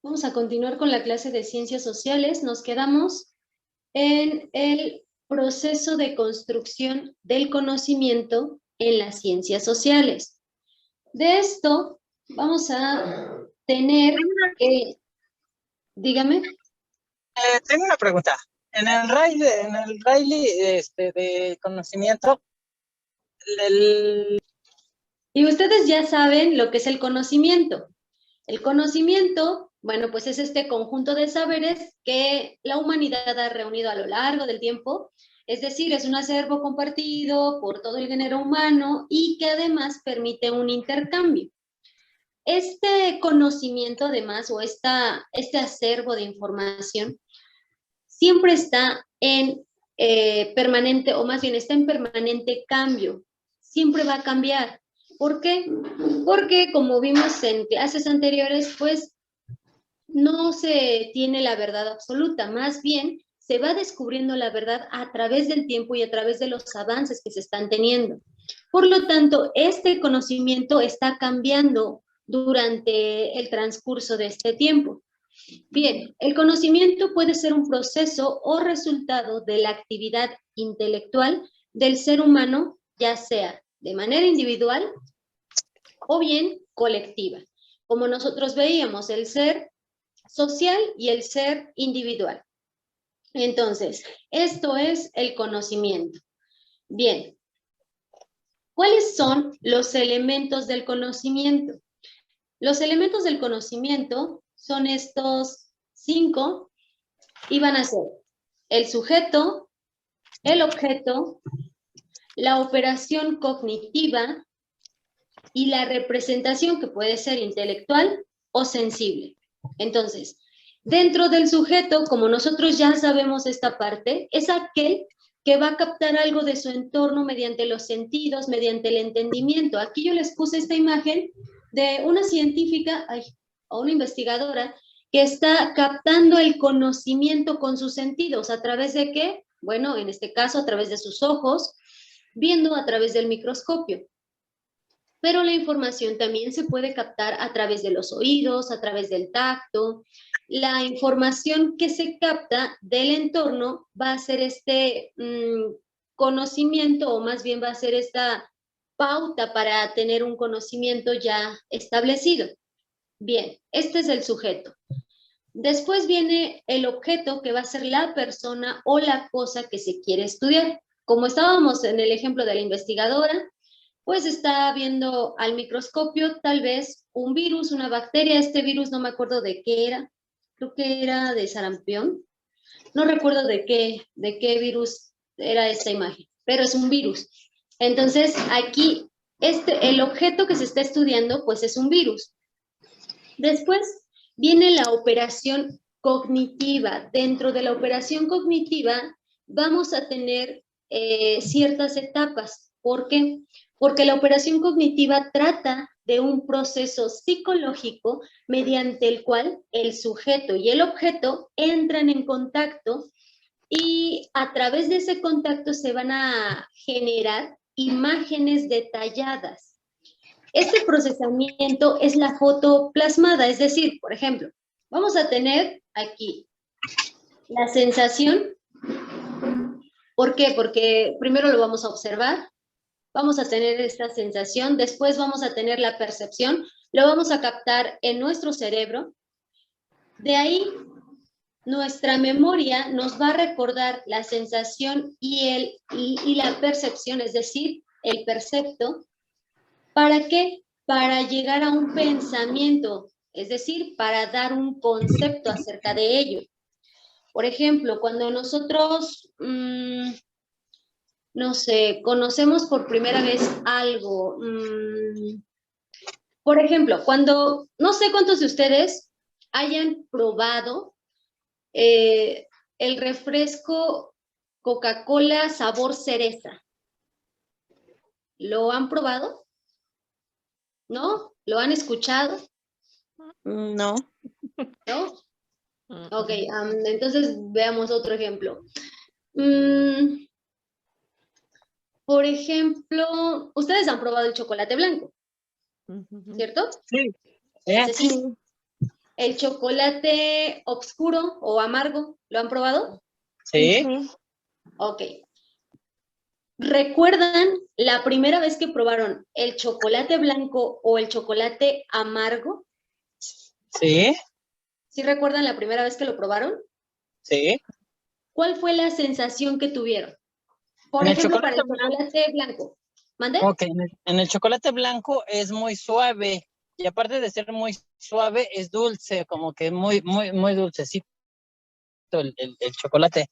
Vamos a continuar con la clase de Ciencias Sociales. Nos quedamos en el proceso de construcción del conocimiento en las ciencias sociales. De esto vamos a tener, dígame. Tengo una pregunta. En el Rayleigh de conocimiento, Y ustedes ya saben lo que es el conocimiento. El conocimiento, bueno, pues es este conjunto de saberes que la humanidad ha reunido a lo largo del tiempo, es decir, es un acervo compartido por todo el género humano y que además permite un intercambio. Este conocimiento, además, o este acervo de información, siempre está en permanente, o más bien está en permanente cambio, siempre va a cambiar. ¿Por qué? Porque como vimos en clases anteriores, pues no se tiene la verdad absoluta, más bien se va descubriendo la verdad a través del tiempo y a través de los avances que se están teniendo. Por lo tanto, este conocimiento está cambiando durante el transcurso de este tiempo. Bien, el conocimiento puede ser un proceso o resultado de la actividad intelectual del ser humano, ya sea de manera individual o bien colectiva. Como nosotros veíamos, el ser social y el ser individual. Entonces, esto es el conocimiento. Bien, ¿cuáles son los elementos del conocimiento? Los elementos del conocimiento son estos 5 y van a ser el sujeto, el objeto, la operación cognitiva y la representación, que puede ser intelectual o sensible. Entonces, dentro del sujeto, como nosotros ya sabemos esta parte, es aquel que va a captar algo de su entorno mediante los sentidos, mediante el entendimiento. Aquí yo les puse esta imagen de una científica o una investigadora que está captando el conocimiento con sus sentidos. ¿A través de qué? Bueno, en este caso, a través de sus ojos, viendo a través del microscopio. Pero la información también se puede captar a través de los oídos, a través del tacto. La información que se capta del entorno va a ser este conocimiento, o más bien va a ser esta pauta para tener un conocimiento ya establecido. Bien, este es el sujeto. Después viene el objeto, que va a ser la persona o la cosa que se quiere estudiar. Como estábamos en el ejemplo de la investigadora, pues está viendo al microscopio tal vez un virus, una bacteria. Este virus no me acuerdo de qué era, creo que era de sarampión. No recuerdo de qué virus era esta imagen, pero es un virus. Entonces, aquí, el objeto que se está estudiando, pues es un virus. Después viene la operación cognitiva. Dentro de la operación cognitiva vamos a tener ciertas etapas. ¿Por qué? Porque la operación cognitiva trata de un proceso psicológico mediante el cual el sujeto y el objeto entran en contacto, y a través de ese contacto se van a generar imágenes detalladas. Este procesamiento es la foto plasmada, es decir, por ejemplo, vamos a tener aquí la sensación. ¿Por qué? Porque primero lo vamos a observar, vamos a tener esta sensación, después vamos a tener la percepción, lo vamos a captar en nuestro cerebro. De ahí, nuestra memoria nos va a recordar la sensación y la percepción, es decir, el percepto. ¿Para qué? Para llegar a un pensamiento, es decir, para dar un concepto acerca de ello. Por ejemplo, cuando nosotros, no sé, conocemos por primera vez algo, por ejemplo, cuando, no sé cuántos de ustedes hayan probado el refresco Coca-Cola sabor cereza. ¿Lo han probado? ¿No? ¿Lo han escuchado? No. ¿No? Ok, entonces veamos otro ejemplo. Por ejemplo, ustedes han probado el chocolate blanco, ¿cierto? Sí. Ese sí. el chocolate oscuro o amargo, ¿lo han probado? Sí. Ok. ¿Recuerdan la primera vez que probaron el chocolate blanco o el chocolate amargo? Sí. ¿Sí recuerdan la primera vez que lo probaron? Sí. ¿Cuál fue la sensación que tuvieron? Por En el ejemplo, para el chocolate blanco. chocolate blanco. ¿Mande? Ok, en el chocolate blanco es muy suave. Y aparte de ser muy suave, es dulce, como que muy dulcecito el chocolate.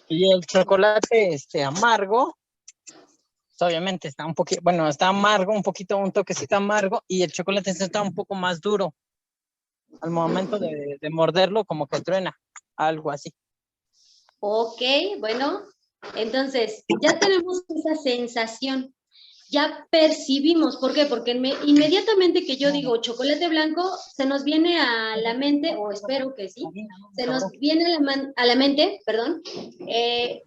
Y el chocolate amargo, pues, obviamente está un poquito, bueno, está amargo, un poquito, un toquecito amargo, y el chocolate está un poco más duro. Al momento de morderlo, como que truena, algo así. Ok, bueno, entonces ya tenemos esa sensación, ya percibimos, ¿por qué? Porque inmediatamente que yo digo chocolate blanco, se nos viene a la mente, o espero que sí, se nos viene a la mente, perdón,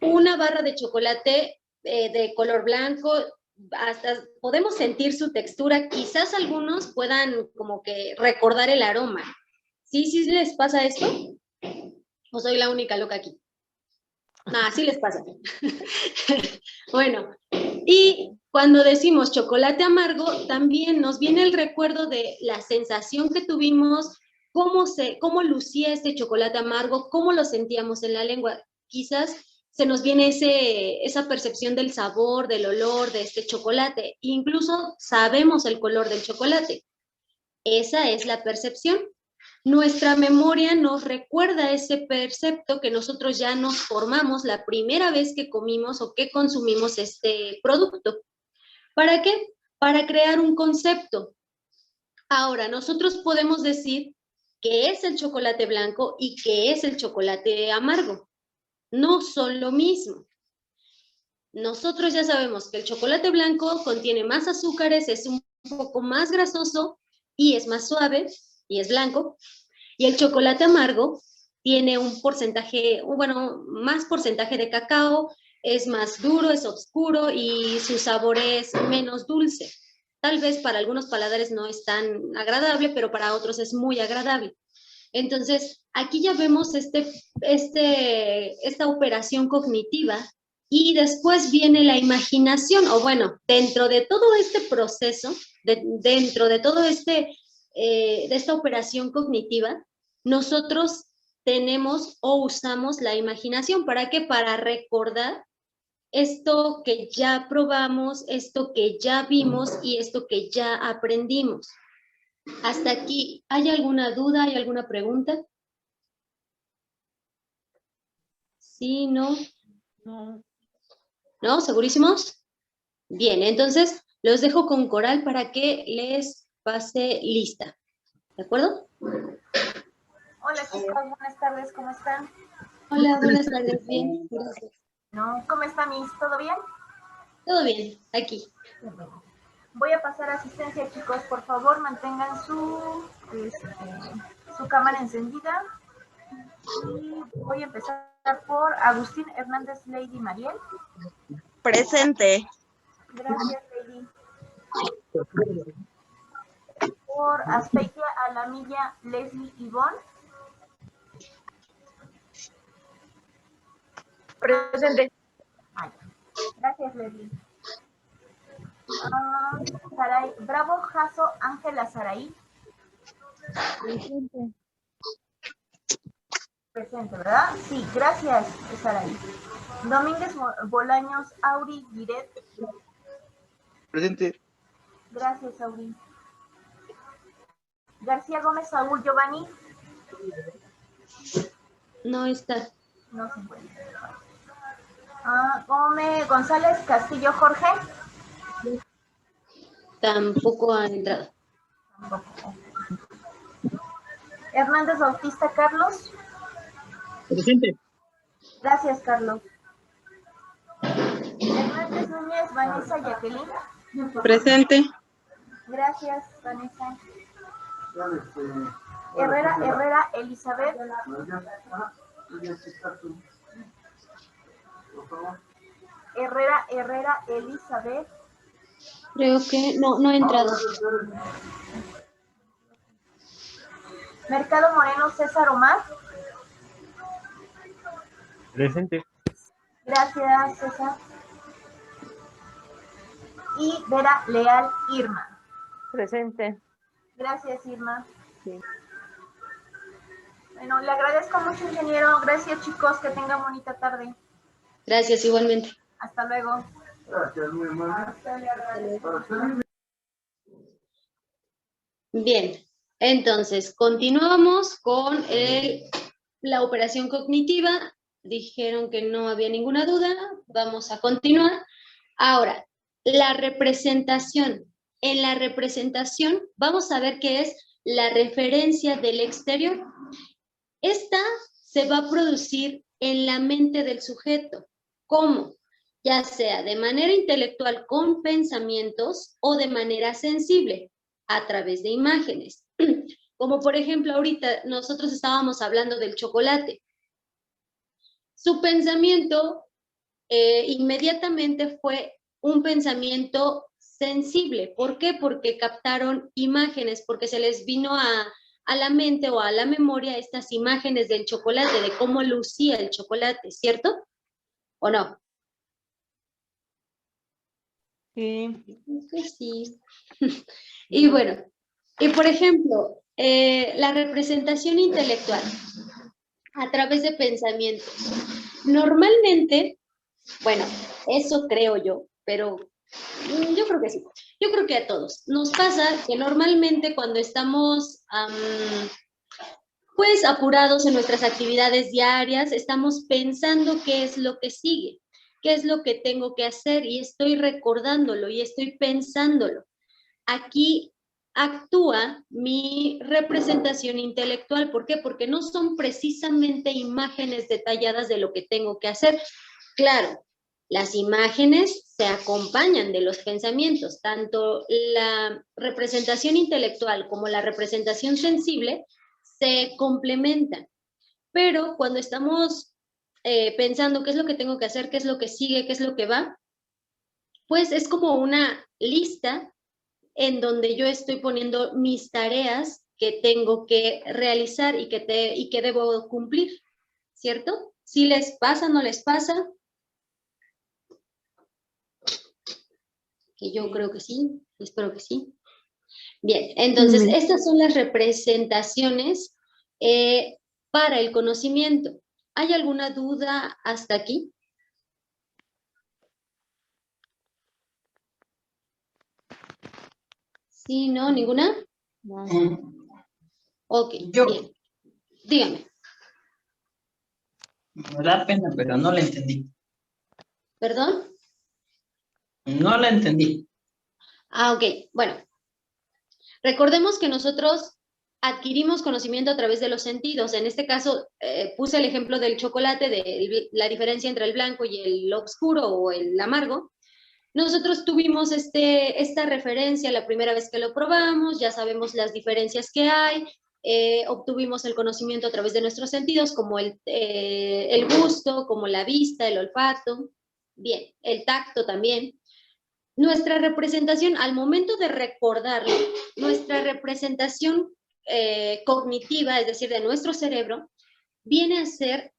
una barra de chocolate de color blanco, hasta podemos sentir su textura, quizás algunos puedan como que recordar el aroma. ¿Sí, sí les pasa esto? ¿O soy la única loca aquí? Ah, sí les pasa. Bueno, y cuando decimos chocolate amargo, también nos viene el recuerdo de la sensación que tuvimos, cómo lucía este chocolate amargo, cómo lo sentíamos en la lengua. Quizás se nos viene esa percepción del sabor, del olor de este chocolate. Incluso sabemos el color del chocolate. Esa es la percepción. Nuestra memoria nos recuerda ese percepto que nosotros ya nos formamos la primera vez que comimos o que consumimos este producto. ¿Para qué? Para crear un concepto. Ahora, nosotros podemos decir qué es el chocolate blanco y qué es el chocolate amargo. No son lo mismo. Nosotros ya sabemos que el chocolate blanco contiene más azúcares, es un poco más grasoso y es más suave y es blanco. Y el chocolate amargo tiene un porcentaje, bueno, más porcentaje de cacao, es más duro, es oscuro y su sabor es menos dulce. Tal vez para algunos paladares no es tan agradable, pero para otros es muy agradable. Entonces, aquí ya vemos esta operación cognitiva y después viene la imaginación, o bueno, dentro de todo este proceso, dentro de todo de esta operación cognitiva, nosotros tenemos o usamos la imaginación. ¿Para qué? Para recordar esto que ya probamos, esto que ya vimos y esto que ya aprendimos. Hasta aquí, ¿hay alguna duda? ¿Hay alguna pregunta? Sí, no. ¿No? ¿Segurísimos? Bien, entonces los dejo con Coral para que les pase lista. ¿De acuerdo? Hola chicos, buenas tardes, ¿cómo están? Hola, buenas tardes, bien, gracias. ¿No? ¿Cómo está Miss? ¿Todo bien? Todo bien, aquí. Voy a pasar asistencia, chicos. Por favor, mantengan su cámara encendida. Y voy a empezar por Agustín Hernández Lady Mariel. Presente. Gracias, Lady. Por Aspeitia Alamilla Leslie Ivonne. Presente. Gracias, Leslie. Bravo Jaso Ángela Saraí. Presente. Presente, ¿verdad? Sí, gracias, Saraí. Domínguez Bolaños Auri Guiret. Presente. Gracias, Auri. García Gómez Saúl Giovanni. No está. No se encuentra. Gómez González Castillo Jorge. Tampoco ha entrado. Tampoco. Hernández Bautista Carlos. Presente. Gracias, Carlos. Hernández Núñez Vanessa Jacqueline. Presente. Gracias, Vanessa. Herrera Elizabeth. Herrera Elizabeth. Creo que no ha entrado. Mercado Moreno César Omar. Presente. Gracias, César. Y Vera Leal Irma. Presente. Gracias, Irma. Sí. Bueno, le agradezco mucho, ingeniero. Gracias, chicos. Que tengan bonita tarde. Gracias, igualmente. Hasta luego. Gracias, muy amable. Bien, entonces continuamos con la operación cognitiva. Dijeron que no había ninguna duda. Vamos a continuar. Ahora, la representación. En la representación vamos a ver qué es la referencia del exterior. Esta se va a producir en la mente del sujeto. ¿Cómo? Ya sea de manera intelectual con pensamientos o de manera sensible a través de imágenes. Como por ejemplo ahorita nosotros estábamos hablando del chocolate. Su pensamiento inmediatamente fue un pensamiento sensible. ¿Por qué? Porque captaron imágenes, porque se les vino a la mente o a la memoria estas imágenes del chocolate, de cómo lucía el chocolate, ¿cierto? ¿O no? Sí. Pues sí. Y bueno, y por ejemplo, la representación intelectual a través de pensamientos. Normalmente, bueno, eso creo yo, pero yo creo que sí. Yo creo que a todos. Nos pasa que normalmente cuando estamos pues apurados en nuestras actividades diarias, estamos pensando qué es lo que sigue, qué es lo que tengo que hacer y estoy recordándolo y estoy pensándolo. Aquí actúa mi representación intelectual. ¿Por qué? Porque no son precisamente imágenes detalladas de lo que tengo que hacer. Claro, las imágenes se acompañan de los pensamientos, tanto la representación intelectual como la representación sensible se complementan. Pero cuando estamos pensando qué es lo que tengo que hacer, qué es lo que sigue, qué es lo que va, pues es como una lista en donde yo estoy poniendo mis tareas que tengo que realizar y que debo cumplir, ¿cierto? Si les pasa, no les pasa, que yo creo que sí, espero que sí. Bien, entonces estas son las representaciones para el conocimiento. ¿Hay alguna duda hasta aquí? ¿Sí, no? ¿Ninguna? Ok, Yo, bien. Dígame, me da pena, pero no la entendí. ¿perdón? No la entendí. Ah, ok, bueno. Recordemos que nosotros adquirimos conocimiento a través de los sentidos. En este caso, puse el ejemplo del chocolate, de la diferencia entre el blanco y el oscuro o el amargo. Nosotros tuvimos esta referencia la primera vez que lo probamos, ya sabemos las diferencias que hay, obtuvimos el conocimiento a través de nuestros sentidos, como el gusto, como la vista, el olfato, bien, el tacto también. Nuestra representación, al momento de recordarlo, nuestra representación cognitiva, es decir, de nuestro cerebro, viene a ser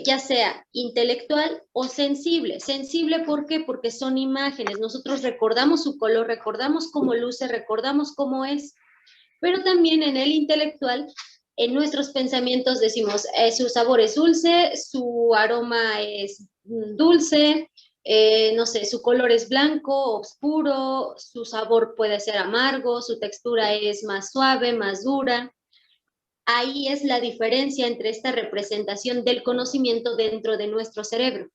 ya sea intelectual o sensible. Sensible, ¿por qué? Porque son imágenes. Nosotros recordamos su color, recordamos cómo luce, recordamos cómo es. Pero también en el intelectual, en nuestros pensamientos decimos, su sabor es dulce, su aroma es dulce, no sé, su color es blanco, oscuro, su sabor puede ser amargo, su textura es más suave, más dura. Ahí es la diferencia entre esta representación del conocimiento dentro de nuestro cerebro.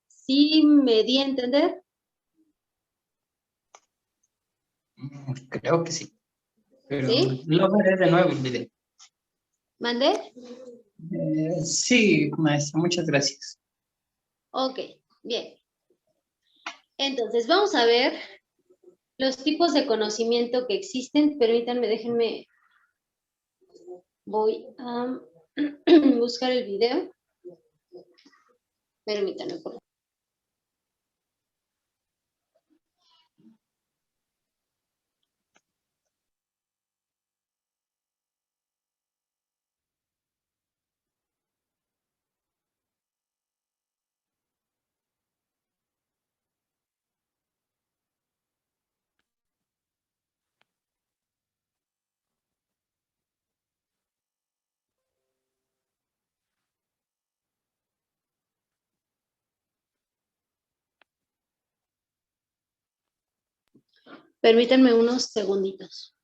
¿Sí me di a entender? Creo que sí. Pero ¿Sí? lo veré de nuevo el video. ¿Mandé? Sí, maestra, muchas gracias. Ok, bien. Entonces, vamos a ver los tipos de conocimiento que existen. Permítanme, déjenme, voy a buscar el video. Permítanme, por favor. Permítanme unos segunditos.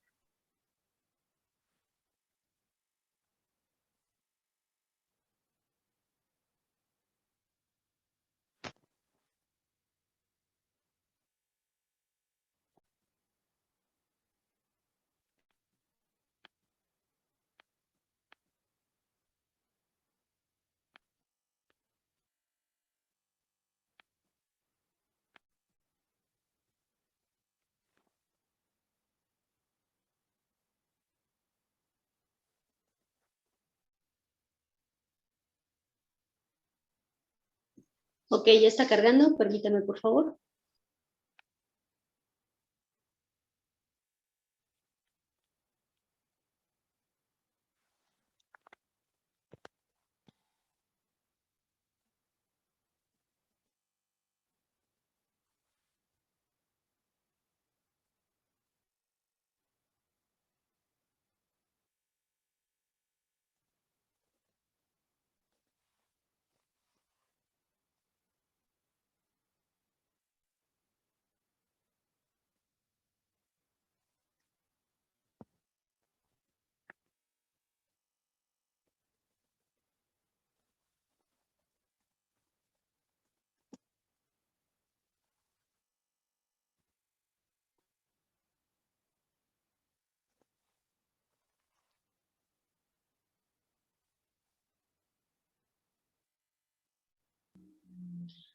Ok, ya está cargando, permítanme por favor.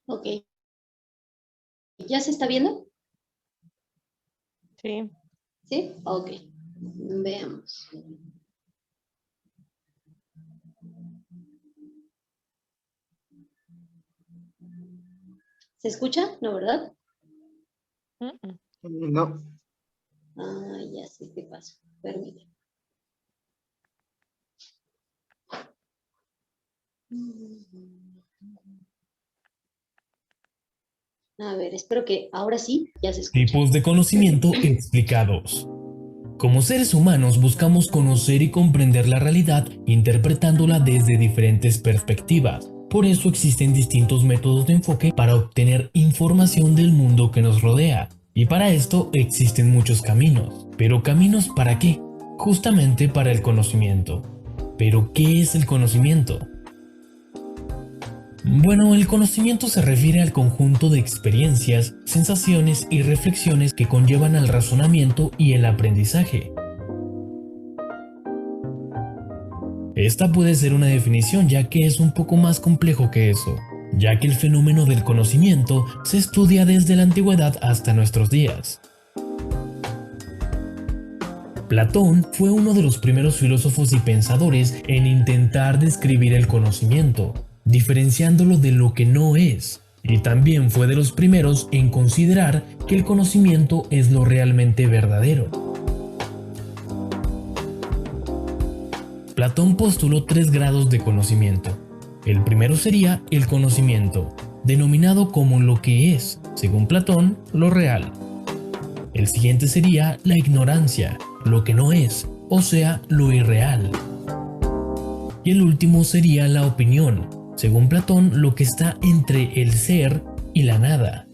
Ok. ¿Ya se está viendo? Sí. ¿Sí? Ok. Veamos. ¿Se escucha? ¿No, verdad? Mm, No. Ah, ya sé qué pasó. Permítanme. A ver, espero que ahora sí ya se escuche. Tipos de conocimiento explicados. Como seres humanos buscamos conocer y comprender la realidad interpretándola desde diferentes perspectivas. Por eso existen distintos métodos de enfoque para obtener información del mundo que nos rodea. Y para esto existen muchos caminos. ¿Pero caminos para qué? Justamente para el conocimiento. ¿Pero qué es el conocimiento? Bueno, el conocimiento se refiere al conjunto de experiencias, sensaciones y reflexiones que conllevan al razonamiento y el aprendizaje. Esta puede ser una definición ya que es un poco más complejo que eso, ya que el fenómeno del conocimiento se estudia desde la antigüedad hasta nuestros días. Platón fue uno de los primeros filósofos y pensadores en intentar describir el conocimiento, diferenciándolo de lo que no es, y también fue de los primeros en considerar que el conocimiento es lo realmente verdadero. Platón postuló 3 grados de conocimiento. El primero sería el conocimiento, denominado como lo que es, según Platón, lo real. El siguiente sería la ignorancia, lo que no es, o sea, lo irreal. Y el último sería la opinión, según Platón, lo que está entre el ser y la nada.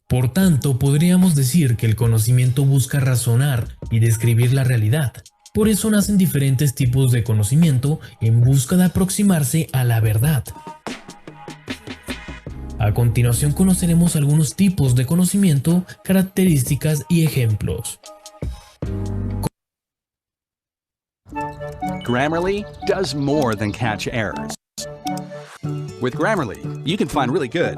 Por tanto, podríamos decir que el conocimiento busca razonar y describir la realidad. Por eso nacen diferentes tipos de conocimiento en busca de aproximarse a la verdad. A continuación conoceremos algunos tipos de conocimiento, características y ejemplos. Grammarly does more than catch errors. With Grammarly, you can find really good.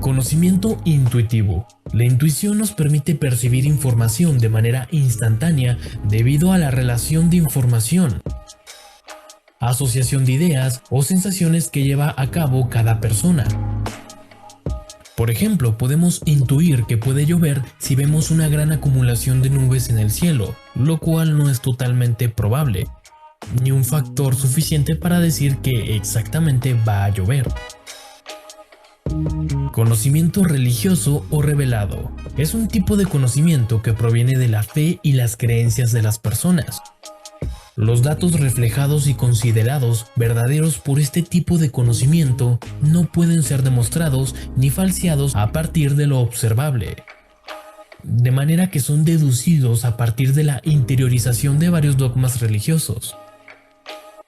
Conocimiento intuitivo. La intuición nos permite percibir información de manera instantánea debido a la relación de información, asociación de ideas o sensaciones que lleva a cabo cada persona. Por ejemplo, podemos intuir que puede llover si vemos una gran acumulación de nubes en el cielo, lo cual no es totalmente probable, ni un factor suficiente para decir que exactamente va a llover. Conocimiento religioso o revelado. Es un tipo de conocimiento que proviene de la fe y las creencias de las personas. Los datos reflejados y considerados verdaderos por este tipo de conocimiento no pueden ser demostrados ni falseados a partir de lo observable, de manera que son deducidos a partir de la interiorización de varios dogmas religiosos.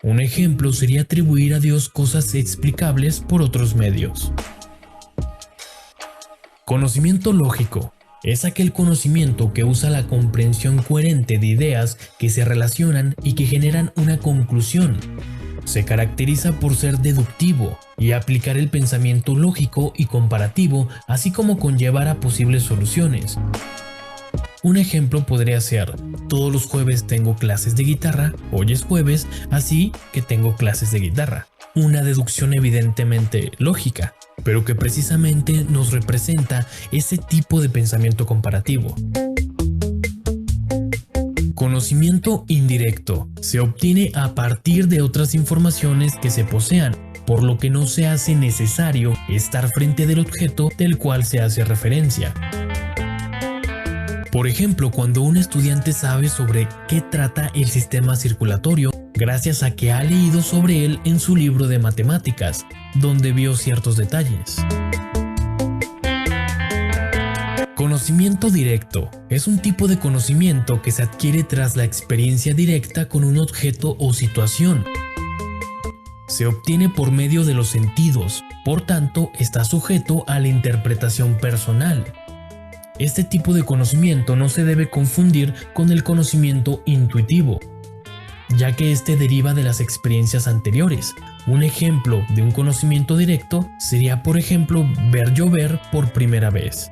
Un ejemplo sería atribuir a Dios cosas explicables por otros medios. Conocimiento lógico es aquel conocimiento que usa la comprensión coherente de ideas que se relacionan y que generan una conclusión. Se caracteriza por ser deductivo y aplicar el pensamiento lógico y comparativo, así como conllevar a posibles soluciones. Un ejemplo podría ser: todos los jueves tengo clases de guitarra, hoy es jueves, así que tengo clases de guitarra. Una deducción evidentemente lógica, pero que precisamente nos representa ese tipo de pensamiento comparativo. Conocimiento indirecto se obtiene a partir de otras informaciones que se posean, por lo que no se hace necesario estar frente del objeto del cual se hace referencia. Por ejemplo, cuando un estudiante sabe sobre qué trata el sistema circulatorio, gracias a que ha leído sobre él en su libro de matemáticas, donde vio ciertos detalles. Conocimiento directo es un tipo de conocimiento que se adquiere tras la experiencia directa con un objeto o situación. Se obtiene por medio de los sentidos, por tanto, está sujeto a la interpretación personal. Este tipo de conocimiento no se debe confundir con el conocimiento intuitivo, ya que este deriva de las experiencias anteriores. Un ejemplo de un conocimiento directo sería, por ejemplo, ver llover por primera vez.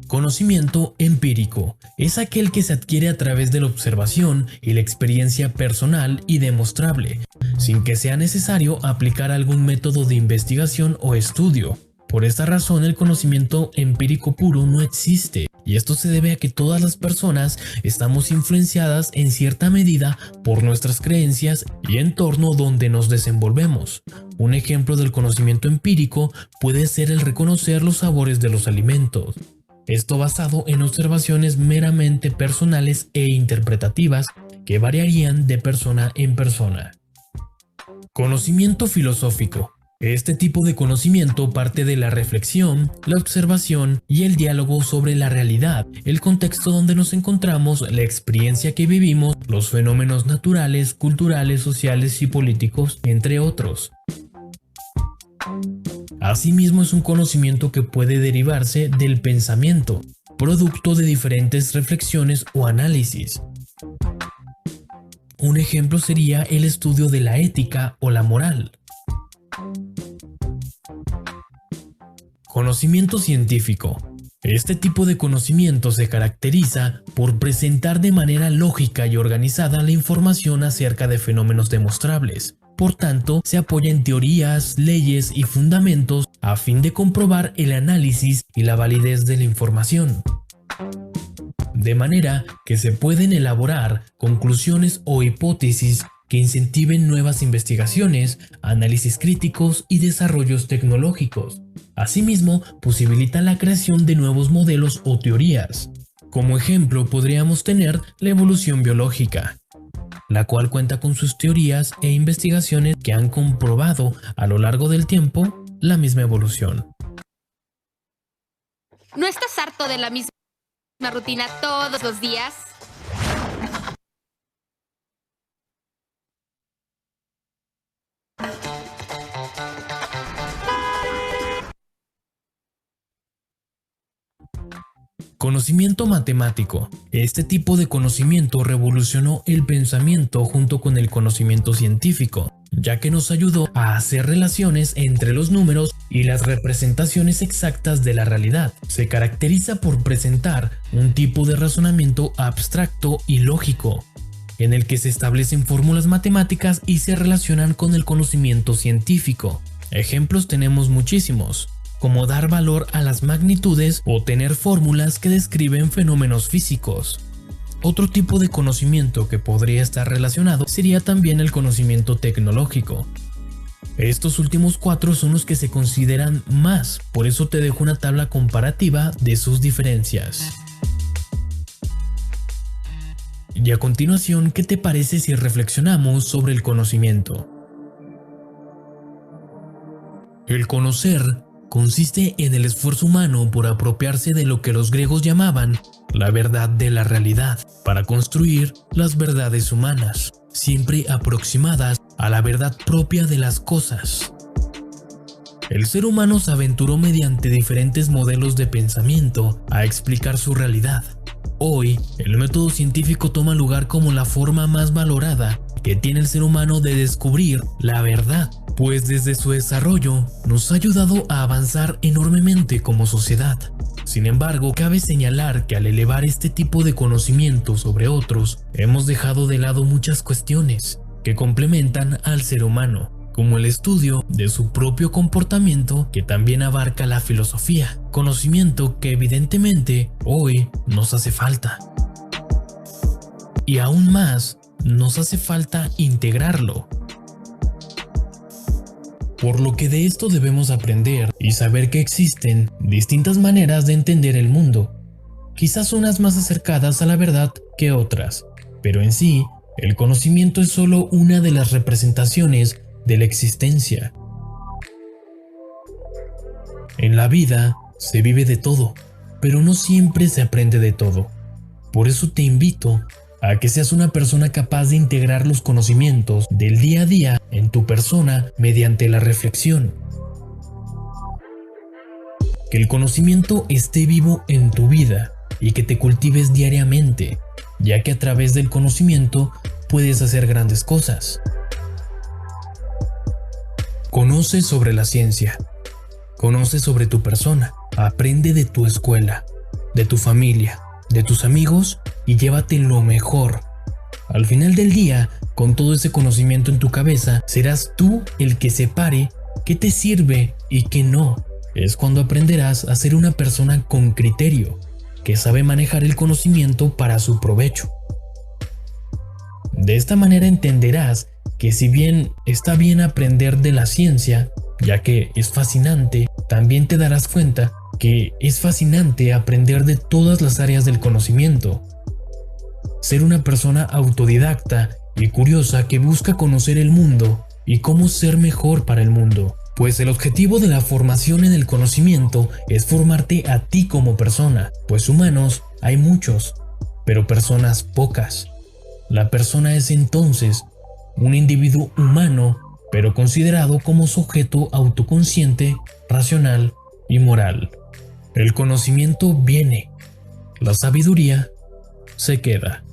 Conocimiento empírico es aquel que se adquiere a través de la observación y la experiencia personal y demostrable, sin que sea necesario aplicar algún método de investigación o estudio. Por esta razón, el conocimiento empírico puro no existe, y esto se debe a que todas las personas estamos influenciadas en cierta medida por nuestras creencias y entorno donde nos desenvolvemos. Un ejemplo del conocimiento empírico puede ser el reconocer los sabores de los alimentos. Esto basado en observaciones meramente personales e interpretativas que variarían de persona en persona. Conocimiento filosófico. Este tipo de conocimiento parte de la reflexión, la observación y el diálogo sobre la realidad, el contexto donde nos encontramos, la experiencia que vivimos, los fenómenos naturales, culturales, sociales y políticos, entre otros. Asimismo, es un conocimiento que puede derivarse del pensamiento, producto de diferentes reflexiones o análisis. Un ejemplo sería el estudio de la ética o la moral. Conocimiento científico. Este tipo de conocimiento se caracteriza por presentar de manera lógica y organizada la información acerca de fenómenos demostrables. Por tanto, se apoya en teorías, leyes y fundamentos a fin de comprobar el análisis y la validez de la información. De manera que se pueden elaborar conclusiones o hipótesis que incentiven nuevas investigaciones, análisis críticos y desarrollos tecnológicos. Asimismo, posibilita la creación de nuevos modelos o teorías. Como ejemplo, podríamos tener la evolución biológica, la cual cuenta con sus teorías e investigaciones que han comprobado a lo largo del tiempo la misma evolución. ¿No estás harto de la misma rutina todos los días? Conocimiento matemático. Este tipo de conocimiento revolucionó el pensamiento junto con el conocimiento científico, ya que nos ayudó a hacer relaciones entre los números y las representaciones exactas de la realidad. Se caracteriza por presentar un tipo de razonamiento abstracto y lógico, en el que se establecen fórmulas matemáticas y se relacionan con el conocimiento científico. Ejemplos tenemos muchísimos, como dar valor a las magnitudes o tener fórmulas que describen fenómenos físicos. Otro tipo de conocimiento que podría estar relacionado sería también el conocimiento tecnológico. Estos últimos 4 son los que se consideran más, por eso te dejo una tabla comparativa de sus diferencias. Y a continuación, ¿qué te parece si reflexionamos sobre el conocimiento? El conocer consiste en el esfuerzo humano por apropiarse de lo que los griegos llamaban la verdad de la realidad, para construir las verdades humanas, siempre aproximadas a la verdad propia de las cosas. El ser humano se aventuró mediante diferentes modelos de pensamiento a explicar su realidad. Hoy, el método científico toma lugar como la forma más valorada que tiene el ser humano de descubrir la verdad, pues desde su desarrollo nos ha ayudado a avanzar enormemente como sociedad. Sin embargo, cabe señalar que al elevar este tipo de conocimiento sobre otros, hemos dejado de lado muchas cuestiones que complementan al ser humano, como el estudio de su propio comportamiento, que también abarca la filosofía, conocimiento que evidentemente hoy nos hace falta. Y aún más, nos hace falta integrarlo. Por lo que de esto debemos aprender y saber que existen distintas maneras de entender el mundo, quizás unas más acercadas a la verdad que otras, pero en sí, el conocimiento es solo una de las representaciones de la existencia. En la vida se vive de todo, pero no siempre se aprende de todo. Por eso te invito a que seas una persona capaz de integrar los conocimientos del día a día en tu persona mediante la reflexión. Que el conocimiento esté vivo en tu vida y que te cultives diariamente, ya que a través del conocimiento puedes hacer grandes cosas. Conoce sobre la ciencia, conoce sobre tu persona, aprende de tu escuela, de tu familia, de tus amigos y llévate lo mejor. Al final del día, con todo ese conocimiento en tu cabeza, serás tú el que separe qué te sirve y qué no. Es cuando aprenderás a ser una persona con criterio, que sabe manejar el conocimiento para su provecho. De esta manera entenderás que si bien está bien aprender de la ciencia, ya que es fascinante, también te darás cuenta que es fascinante aprender de todas las áreas del conocimiento. Ser una persona autodidacta y curiosa que busca conocer el mundo y cómo ser mejor para el mundo, pues el objetivo de la formación en el conocimiento es formarte a ti como persona, pues humanos hay muchos, pero personas pocas. La persona es entonces un individuo humano, pero considerado como sujeto autoconsciente, racional y moral. El conocimiento viene, la sabiduría se queda.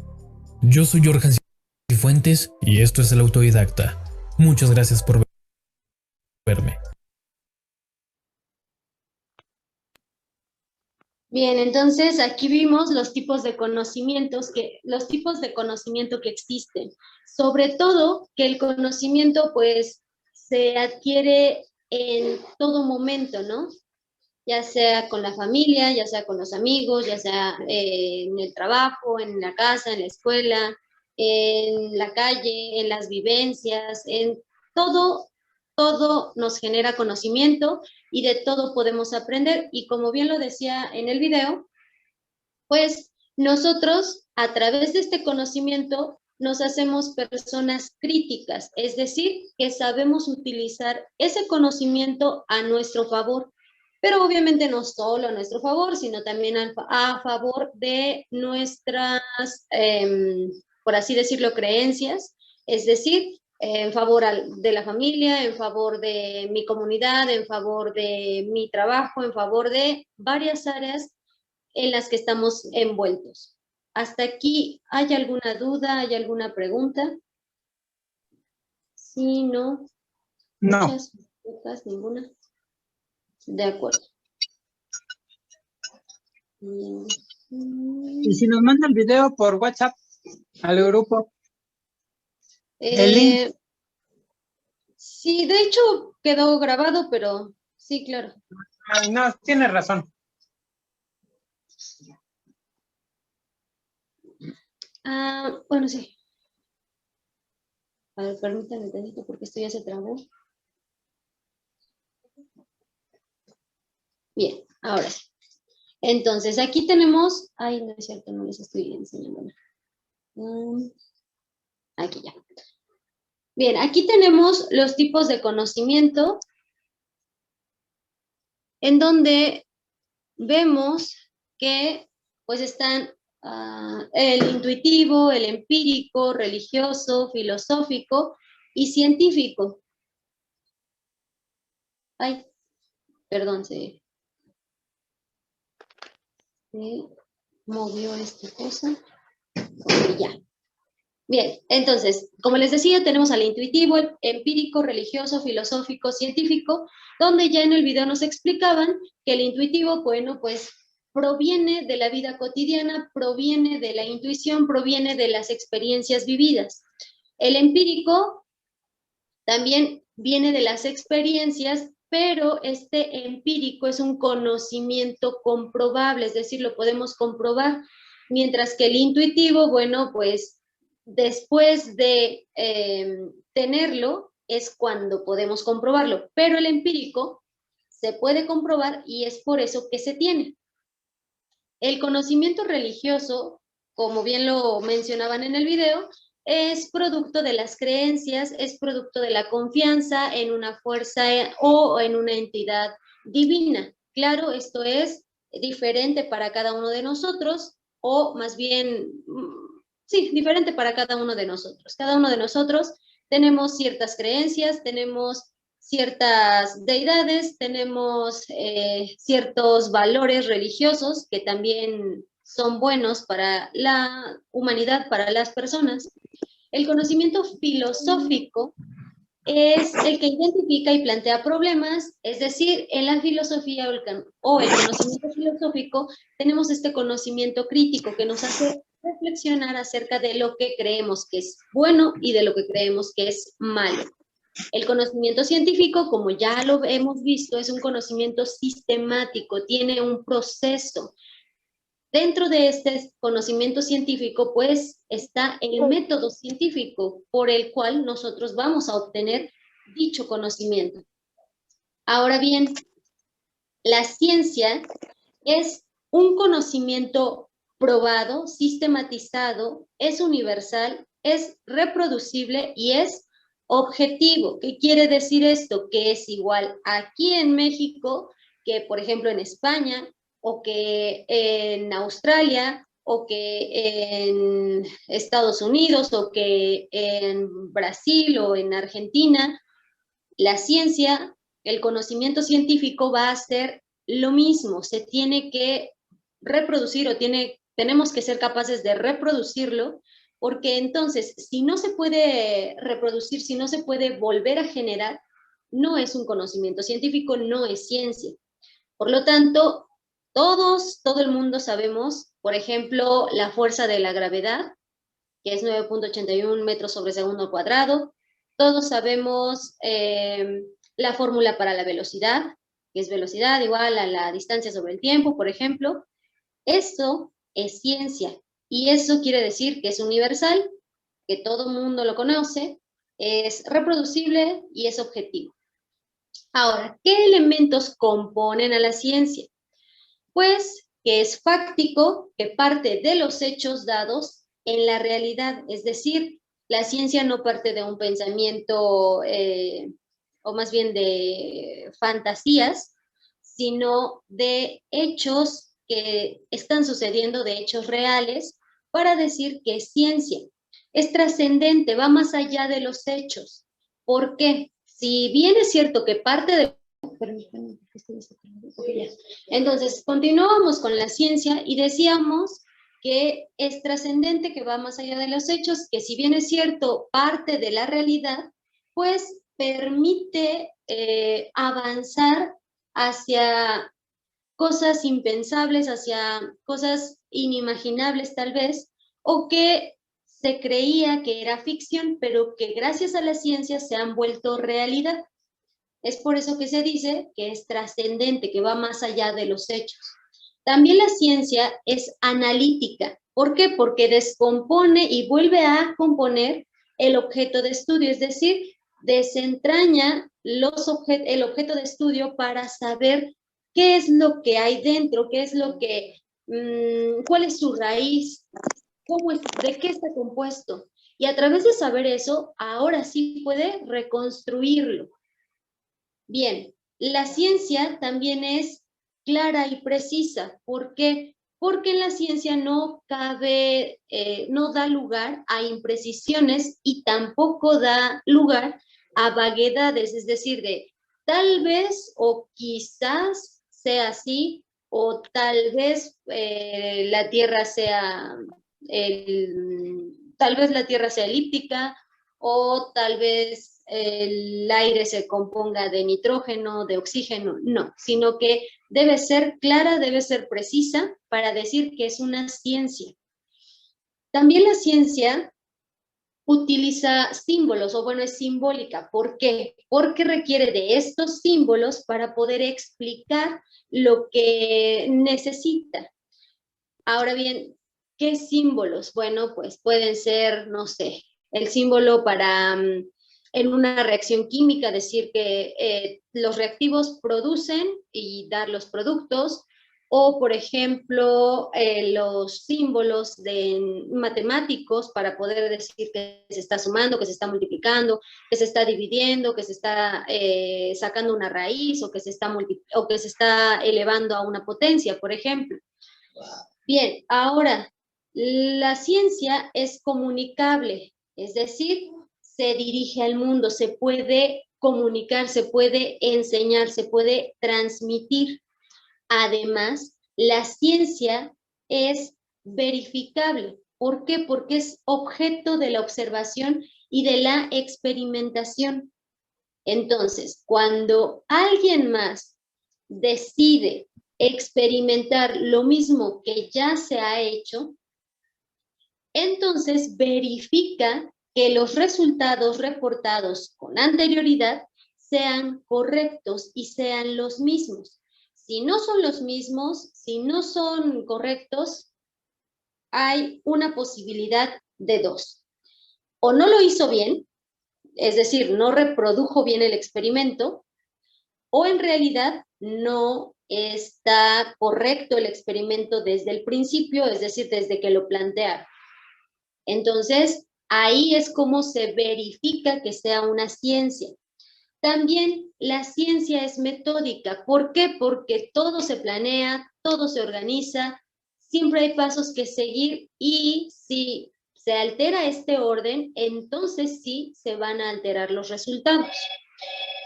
Yo soy Jorge Fuentes y esto es El Autodidacta. Muchas gracias por verme. Bien, entonces aquí vimos los tipos de conocimiento que existen. Sobre todo que el conocimiento pues se adquiere en todo momento, ¿no? Ya sea con la familia, ya sea con los amigos, ya sea en el trabajo, en la casa, en la escuela, en la calle, en las vivencias, en todo, todo nos genera conocimiento y de todo podemos aprender. Y como bien lo decía en el video, pues nosotros a través de este conocimiento nos hacemos personas críticas, es decir, que sabemos utilizar ese conocimiento a nuestro favor, pero obviamente no solo a nuestro favor, sino también a favor de nuestras, por así decirlo, creencias, es decir, en favor de la familia, en favor de mi comunidad, en favor de mi trabajo, en favor de varias áreas en las que estamos envueltos. ¿Hasta aquí hay alguna duda, hay alguna pregunta? Sí, no. No. Muchas, pocas, ninguna. De acuerdo. Y si nos manda el video por WhatsApp al grupo, el link. Sí, de hecho quedó grabado, pero sí, claro. Ay, no, tiene razón. Bueno, sí. A ver, permítanme tantito porque esto ya se trabó. Bien, ahora sí. Entonces, aquí tenemos... Ay, no es cierto, no les estoy enseñando nada. Aquí ya. Bien, aquí tenemos los tipos de conocimiento en donde vemos que pues están el intuitivo, el empírico, religioso, filosófico y científico. Ay, perdón, se movió esta cosa. Ok, ya. Bien, entonces, como les decía, tenemos al intuitivo, el empírico, religioso, filosófico, científico, donde ya en el video nos explicaban que el intuitivo, bueno, pues proviene de la vida cotidiana, proviene de la intuición, proviene de las experiencias vividas. El empírico también viene de las experiencias, pero este empírico es un conocimiento comprobable, es decir, lo podemos comprobar, mientras que el intuitivo, bueno, pues después de tenerlo es cuando podemos comprobarlo, pero el empírico se puede comprobar y es por eso que se tiene. El conocimiento religioso, como bien lo mencionaban en el video, es producto de las creencias, es producto de la confianza en una fuerza o en una entidad divina. Claro, esto es diferente para cada uno de nosotros, o más bien, sí, diferente para cada uno de nosotros. Cada uno de nosotros tenemos ciertas creencias, tenemos ciertas deidades, tenemos ciertos valores religiosos que también son buenos para la humanidad, para las personas. El conocimiento filosófico es el que identifica y plantea problemas, es decir, en la filosofía o el conocimiento filosófico tenemos este conocimiento crítico que nos hace reflexionar acerca de lo que creemos que es bueno y de lo que creemos que es malo. El conocimiento científico, como ya lo hemos visto, es un conocimiento sistemático, tiene un proceso. Dentro de este conocimiento científico, pues, está el método científico por el cual nosotros vamos a obtener dicho conocimiento. Ahora bien, la ciencia es un conocimiento probado, sistematizado, es universal, es reproducible y es objetivo. ¿Qué quiere decir esto? Que es igual aquí en México que, por ejemplo, en España, o que en Australia, o que en Estados Unidos, o que en Brasil o en Argentina. La ciencia, el conocimiento científico va a ser lo mismo, se tiene que reproducir o tenemos que ser capaces de reproducirlo, porque entonces, si no se puede reproducir, si no se puede volver a generar, no es un conocimiento científico, no es ciencia. Por lo tanto, todo el mundo sabemos, por ejemplo, la fuerza de la gravedad, que es 9.81 metros sobre segundo al cuadrado. Todos sabemos la fórmula para la velocidad, que es velocidad igual a la distancia sobre el tiempo, por ejemplo. Eso es ciencia, y eso quiere decir que es universal, que todo el mundo lo conoce, es reproducible y es objetivo. Ahora, ¿qué elementos componen a la ciencia? Pues que es fáctico, que parte de los hechos dados en la realidad, es decir, la ciencia no parte de un pensamiento o más bien de fantasías, sino de hechos que están sucediendo, de hechos reales, para decir que es ciencia. Es trascendente, va más allá de los hechos. ¿Por qué? Si bien es cierto que parte de... Entonces, continuamos con la ciencia y decíamos que es trascendente, que va más allá de los hechos, que si bien es cierto, parte de la realidad, pues permite avanzar hacia cosas impensables, hacia cosas inimaginables tal vez, o que se creía que era ficción, pero que gracias a la ciencia se han vuelto realidad. Es por eso que se dice que es trascendente, que va más allá de los hechos. También la ciencia es analítica. ¿Por qué? Porque descompone y vuelve a componer el objeto de estudio, es decir, desentraña el objeto de estudio para saber qué es lo que hay dentro, qué es lo que, cuál es su raíz, de qué está compuesto. Y a través de saber eso, ahora sí puede reconstruirlo. Bien, la ciencia también es clara y precisa. ¿Por qué? Porque en la ciencia no cabe, no da lugar a imprecisiones y tampoco da lugar a vaguedades, es decir, de tal vez o quizás sea así, o tal vez la Tierra sea, tal vez la Tierra sea elíptica, o tal vez el aire se componga de nitrógeno, de oxígeno, no, sino que debe ser clara, debe ser precisa para decir que es una ciencia. También la ciencia utiliza símbolos, o bueno, es simbólica. ¿Por qué? Porque requiere de estos símbolos para poder explicar lo que necesita. Ahora bien, ¿qué símbolos? Bueno, pues pueden ser, no sé, el símbolo para en una reacción química, decir que los reactivos producen y dar los productos, o por ejemplo, los símbolos matemáticos para poder decir que se está sumando, que se está multiplicando, que se está dividiendo, que se está sacando una raíz, o que se está elevando a una potencia, por ejemplo. Bien, ahora, la ciencia es comunicable, es decir, se dirige al mundo, se puede comunicar, se puede enseñar, se puede transmitir. Además, la ciencia es verificable. ¿Por qué? Porque es objeto de la observación y de la experimentación. Entonces, cuando alguien más decide experimentar lo mismo que ya se ha hecho, entonces verifica que los resultados reportados con anterioridad sean correctos y sean los mismos. Si no son los mismos, si no son correctos, hay una posibilidad de dos. O no lo hizo bien, es decir, no reprodujo bien el experimento, o en realidad no está correcto el experimento desde el principio, es decir, desde que lo plantearon. Entonces, ahí es como se verifica que sea una ciencia. También la ciencia es metódica. ¿Por qué? Porque todo se planea, todo se organiza, siempre hay pasos que seguir, y si se altera este orden, entonces sí se van a alterar los resultados.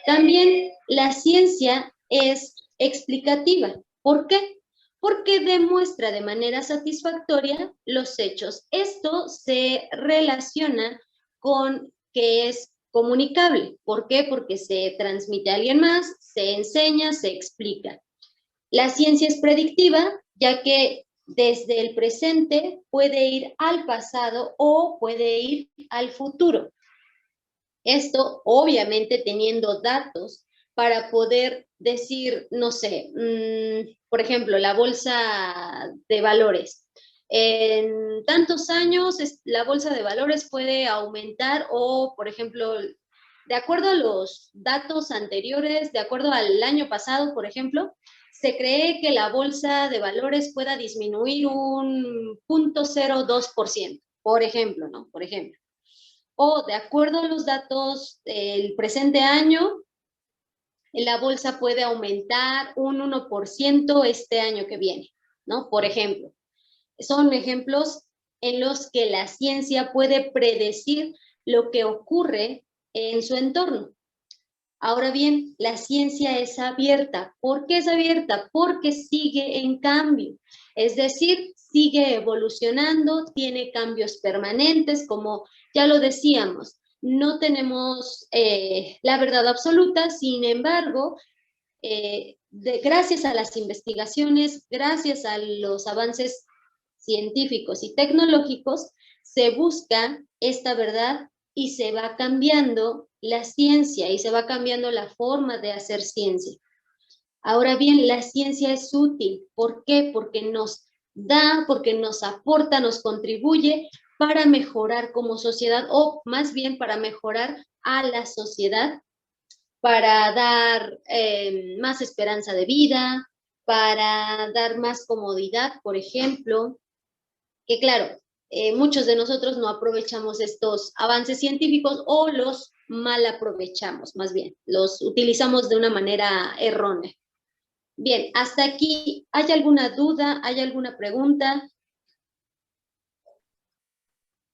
También la ciencia es explicativa. ¿Por qué? Porque demuestra de manera satisfactoria los hechos. Esto se relaciona con que es comunicable. ¿Por qué? Porque se transmite a alguien más, se enseña, se explica. La ciencia es predictiva, ya que desde el presente puede ir al pasado o puede ir al futuro. Esto, obviamente, teniendo datos para poder decir, no sé, por ejemplo, la bolsa de valores. En tantos años, la bolsa de valores puede aumentar, o, por ejemplo, de acuerdo a los datos anteriores, de acuerdo al año pasado, por ejemplo, se cree que la bolsa de valores pueda disminuir un 0.02%, por ejemplo, ¿no? Por ejemplo. O de acuerdo a los datos del presente año, la bolsa puede aumentar un 1% este año que viene, ¿no? Por ejemplo, son ejemplos en los que la ciencia puede predecir lo que ocurre en su entorno. Ahora bien, la ciencia es abierta. ¿Por qué es abierta? Porque sigue en cambio. Es decir, sigue evolucionando, tiene cambios permanentes, como ya lo decíamos. No tenemos la verdad absoluta, sin embargo, gracias a las investigaciones, gracias a los avances científicos y tecnológicos, se busca esta verdad y se va cambiando la ciencia y se va cambiando la forma de hacer ciencia. Ahora bien, la ciencia es útil. ¿Por qué? Porque nos da, porque nos aporta, nos contribuye para mejorar como sociedad, o más bien para mejorar a la sociedad, para dar más esperanza de vida, para dar más comodidad, por ejemplo, que claro, muchos de nosotros no aprovechamos estos avances científicos o los mal aprovechamos, más bien, los utilizamos de una manera errónea. Bien, hasta aquí, ¿hay alguna duda? ¿Hay alguna pregunta?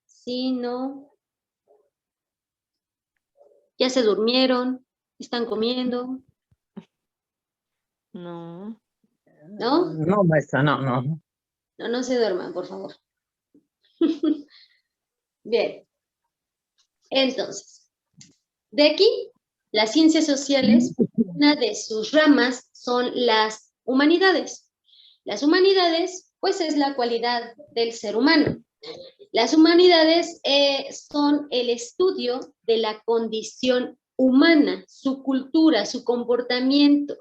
Sí, no. ¿Ya se durmieron? ¿Están comiendo? No. ¿No? No, maestra, no. No, no se duerman, por favor. Bien. Entonces, de aquí, las ciencias sociales, una de sus ramas son las humanidades. Las humanidades, pues, es la cualidad del ser humano. Las humanidades son el estudio de la condición humana, su cultura, su comportamiento,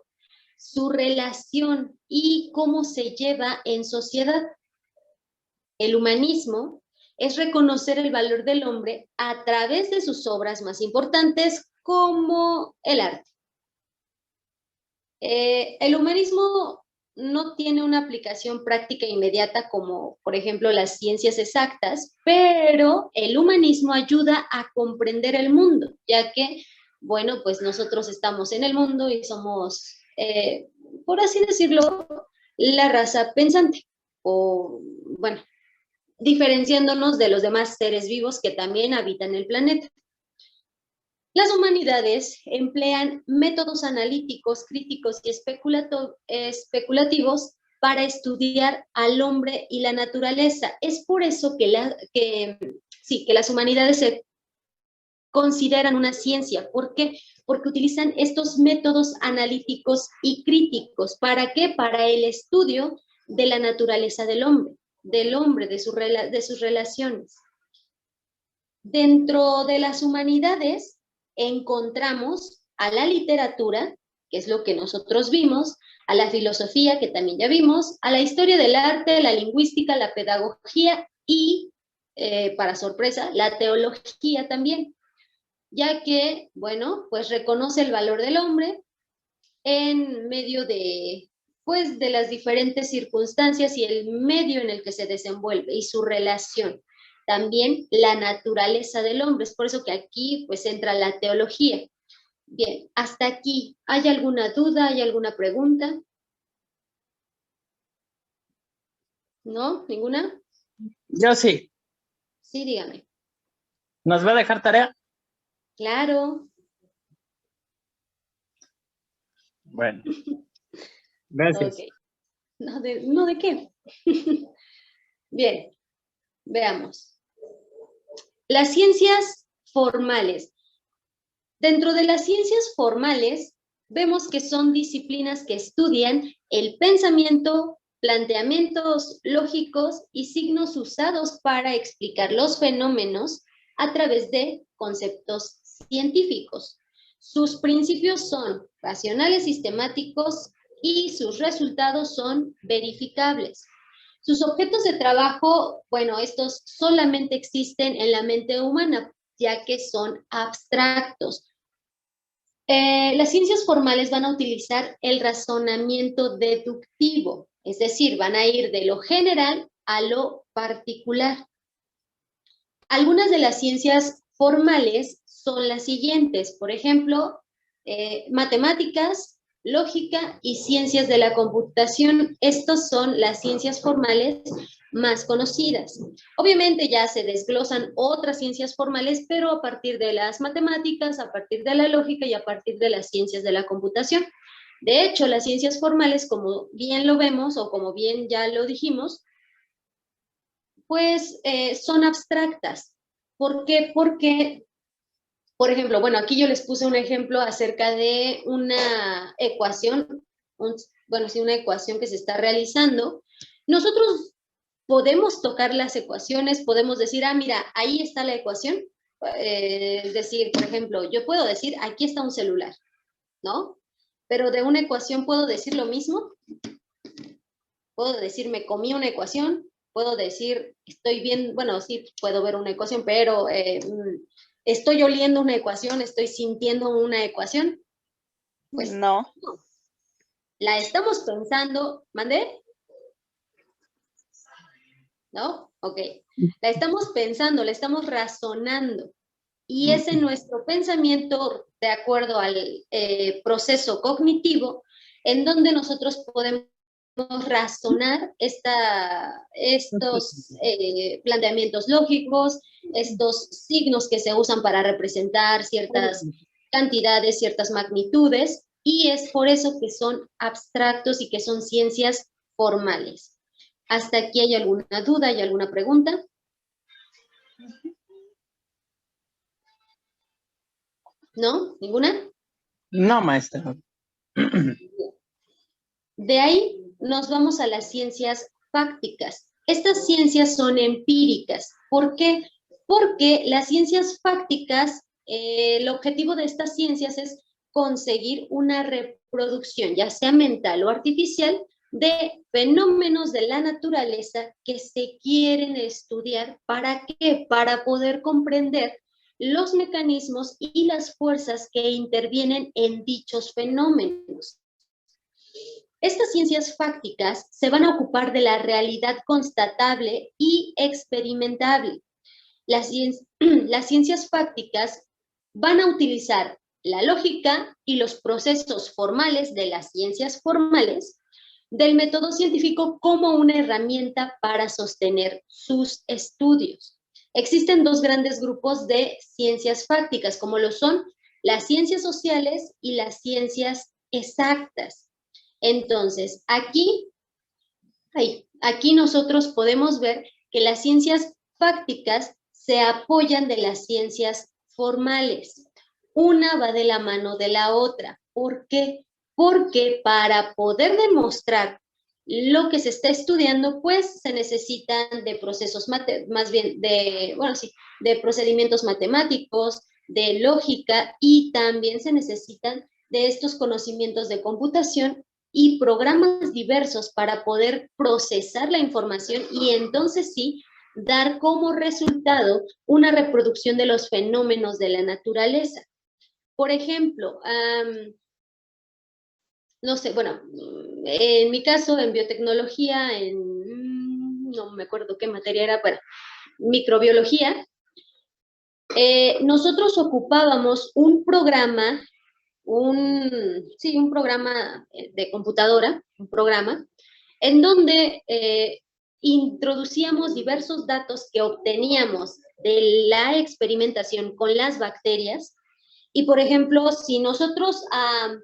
su relación y cómo se lleva en sociedad. El humanismo es reconocer el valor del hombre a través de sus obras más importantes como el arte. El humanismo no tiene una aplicación práctica inmediata como, por ejemplo, las ciencias exactas, pero el humanismo ayuda a comprender el mundo, ya que, bueno, pues nosotros estamos en el mundo y somos, por así decirlo, la raza pensante, o, bueno, diferenciándonos de los demás seres vivos que también habitan el planeta. Las humanidades emplean métodos analíticos, críticos y especulativos para estudiar al hombre y la naturaleza. Es por eso que las humanidades se consideran una ciencia. ¿Por qué? Porque utilizan estos métodos analíticos y críticos. ¿Para qué? Para el estudio de la naturaleza del hombre, de sus relaciones. Dentro de las humanidades encontramos a la literatura, que es lo que nosotros vimos, a la filosofía, que también ya vimos, a la historia del arte, la lingüística, la pedagogía y, para sorpresa, la teología también, ya que, bueno, pues reconoce el valor del hombre en medio de, pues, de las diferentes circunstancias y el medio en el que se desenvuelve y su relación. También la naturaleza del hombre, es por eso que aquí pues entra la teología. Bien, hasta aquí, ¿hay alguna duda? ¿Hay alguna pregunta? ¿No? ¿Ninguna? Yo sí. Sí, dígame. ¿Nos va a dejar tarea? Claro. Bueno. Gracias. Ok. ¿No de qué? Bien, veamos. Las ciencias formales. Dentro de las ciencias formales, vemos que son disciplinas que estudian el pensamiento, planteamientos lógicos y signos usados para explicar los fenómenos a través de conceptos científicos. Sus principios son racionales, sistemáticos y sus resultados son verificables. Sus objetos de trabajo, bueno, estos solamente existen en la mente humana, ya que son abstractos. Las ciencias formales van a utilizar el razonamiento deductivo, es decir, van a ir de lo general a lo particular. Algunas de las ciencias formales son las siguientes, por ejemplo, matemáticas, lógica y ciencias de la computación. Estas son las ciencias formales más conocidas. Obviamente ya se desglosan otras ciencias formales, pero a partir de las matemáticas, a partir de la lógica y a partir de las ciencias de la computación. De hecho, las ciencias formales, como bien lo vemos o como bien ya lo dijimos, pues son abstractas. ¿Por qué? Porque, por ejemplo, bueno, aquí yo les puse un ejemplo acerca de una ecuación, una ecuación que se está realizando. Nosotros podemos tocar las ecuaciones, podemos decir, mira, ahí está la ecuación. Es decir, por ejemplo, yo puedo decir, aquí está un celular, ¿no? Pero de una ecuación puedo decir lo mismo. Puedo decir, me comí una ecuación. Puedo decir, estoy bien, bueno, sí, puedo ver una ecuación, pero estoy oliendo una ecuación, estoy sintiendo una ecuación. Pues No. la estamos pensando, ¿mandé? ¿No? ¿ok? La estamos pensando, la estamos razonando. Y es en nuestro pensamiento, de acuerdo al proceso cognitivo, en donde nosotros podemos razonar estos planteamientos lógicos, estos signos que se usan para representar ciertas cantidades, ciertas magnitudes, y es por eso que son abstractos y que son ciencias formales. ¿Hasta aquí hay alguna duda, hay alguna pregunta? ¿No? ¿Ninguna? No, maestra. De ahí nos vamos a las ciencias fácticas. Estas ciencias son empíricas. ¿Por qué? Porque las ciencias fácticas, el objetivo de estas ciencias es conseguir una reproducción, ya sea mental o artificial, de fenómenos de la naturaleza que se quieren estudiar. ¿Para qué? Para poder comprender los mecanismos y las fuerzas que intervienen en dichos fenómenos. Estas ciencias fácticas se van a ocupar de la realidad constatable y experimentable. Las ciencias fácticas van a utilizar la lógica y los procesos formales de las ciencias formales del método científico como una herramienta para sostener sus estudios. Existen dos grandes grupos de ciencias fácticas, como lo son las ciencias sociales y las ciencias exactas. Entonces, aquí nosotros podemos ver que las ciencias fácticas se apoyan de las ciencias formales. Una va de la mano de la otra. ¿Por qué? Porque para poder demostrar lo que se está estudiando, pues se necesitan de procesos, de procedimientos matemáticos, de lógica, y también se necesitan de estos conocimientos de computación y programas diversos para poder procesar la información y entonces sí dar como resultado una reproducción de los fenómenos de la naturaleza. Por ejemplo, no sé, bueno, en mi caso, en biotecnología, no me acuerdo qué materia era, bueno, microbiología, nosotros ocupábamos un programa, un programa de computadora, un programa, en donde introducíamos diversos datos que obteníamos de la experimentación con las bacterias. Y, por ejemplo, si nosotros a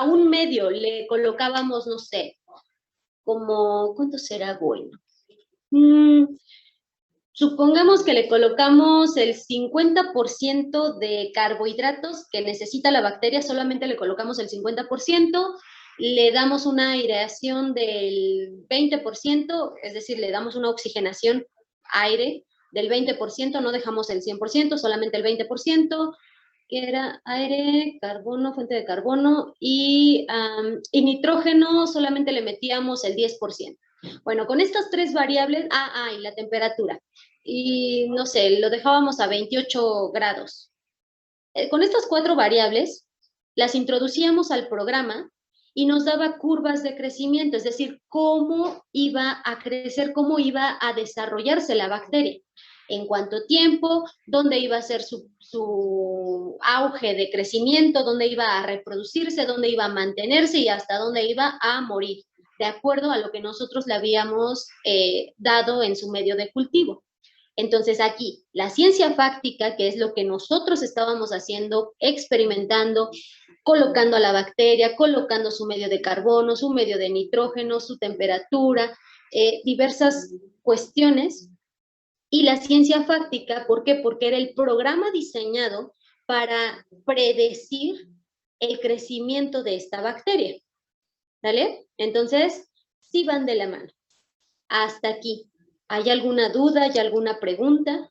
un medio le colocábamos, no sé, como, ¿cuánto será bueno? Supongamos que le colocamos el 50% de carbohidratos que necesita la bacteria, solamente le colocamos el 50%, le damos una aireación del 20%, es decir, le damos una oxigenación aire del 20%, no dejamos el 100%, solamente el 20%, que era aire, carbono, fuente de carbono, y nitrógeno solamente le metíamos el 10%. Bueno, con estas tres variables, y la temperatura, y no sé, lo dejábamos a 28 grados. Con estas cuatro variables, las introducíamos al programa y nos daba curvas de crecimiento, es decir, cómo iba a crecer, cómo iba a desarrollarse la bacteria, en cuánto tiempo, dónde iba a ser su auge de crecimiento, dónde iba a reproducirse, dónde iba a mantenerse y hasta dónde iba a morir, de acuerdo a lo que nosotros le habíamos dado en su medio de cultivo. Entonces aquí, la ciencia fáctica, que es lo que nosotros estábamos haciendo, experimentando, colocando a la bacteria, colocando su medio de carbono, su medio de nitrógeno, su temperatura, diversas cuestiones. Y la ciencia fáctica, ¿por qué? Porque era el programa diseñado para predecir el crecimiento de esta bacteria. ¿Vale? Entonces, sí van de la mano. Hasta aquí. ¿Hay alguna duda? ¿Hay alguna pregunta?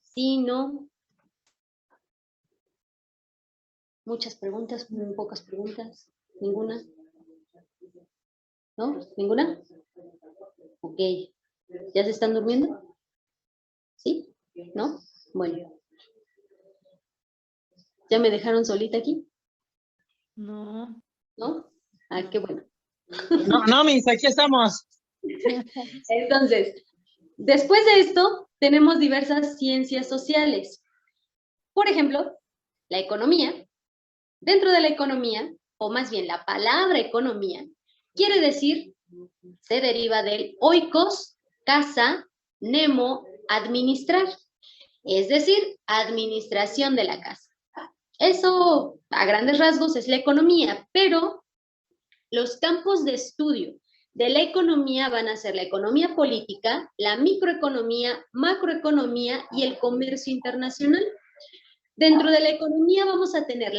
Sí, no. Muchas preguntas, muy pocas preguntas. ¿Ninguna? ¿No? ¿Ninguna? Ok. ¿Ya se están durmiendo? ¿Sí? ¿No? Bueno. ¿Ya me dejaron solita aquí? No. ¿No? Qué bueno. No, mis, aquí estamos. Entonces, Después de esto, tenemos diversas ciencias sociales. Por ejemplo, la economía. Dentro de la economía, o más bien la palabra economía, quiere decir, se deriva del oikos, casa, nemo, administrar. Es decir, administración de la casa. Eso, a grandes rasgos, es la economía, pero los campos de estudio de la economía van a ser la economía política, la microeconomía, macroeconomía y el comercio internacional. Dentro de la economía vamos a tener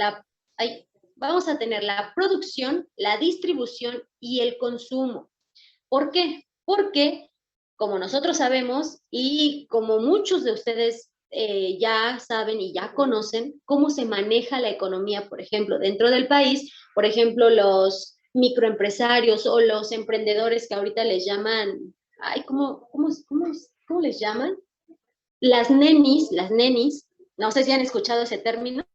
la producción, la distribución y el consumo. ¿Por qué? Porque, como nosotros sabemos y como muchos de ustedes ya saben y ya conocen cómo se maneja la economía, por ejemplo, dentro del país, por ejemplo, los microempresarios o los emprendedores que ahorita les llaman, ay, ¿cómo les llaman? Las nenis, no sé si han escuchado ese término.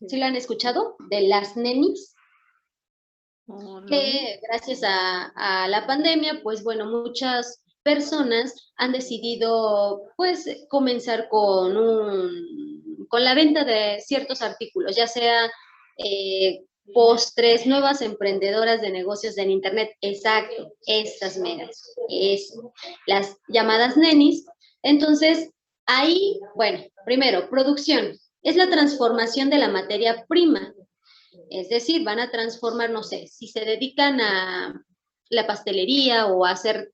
¿Sí lo han escuchado? De las nenis. Oh, no. Que gracias a la pandemia, pues bueno, muchas personas han decidido pues comenzar con la venta de ciertos artículos, ya sea postres, nuevas emprendedoras de negocios en internet, exacto, estas meras, eso, las llamadas nenis. Entonces, ahí, bueno, primero, producción, es la transformación de la materia prima. Es decir, van a transformar, no sé, si se dedican a la pastelería o a hacer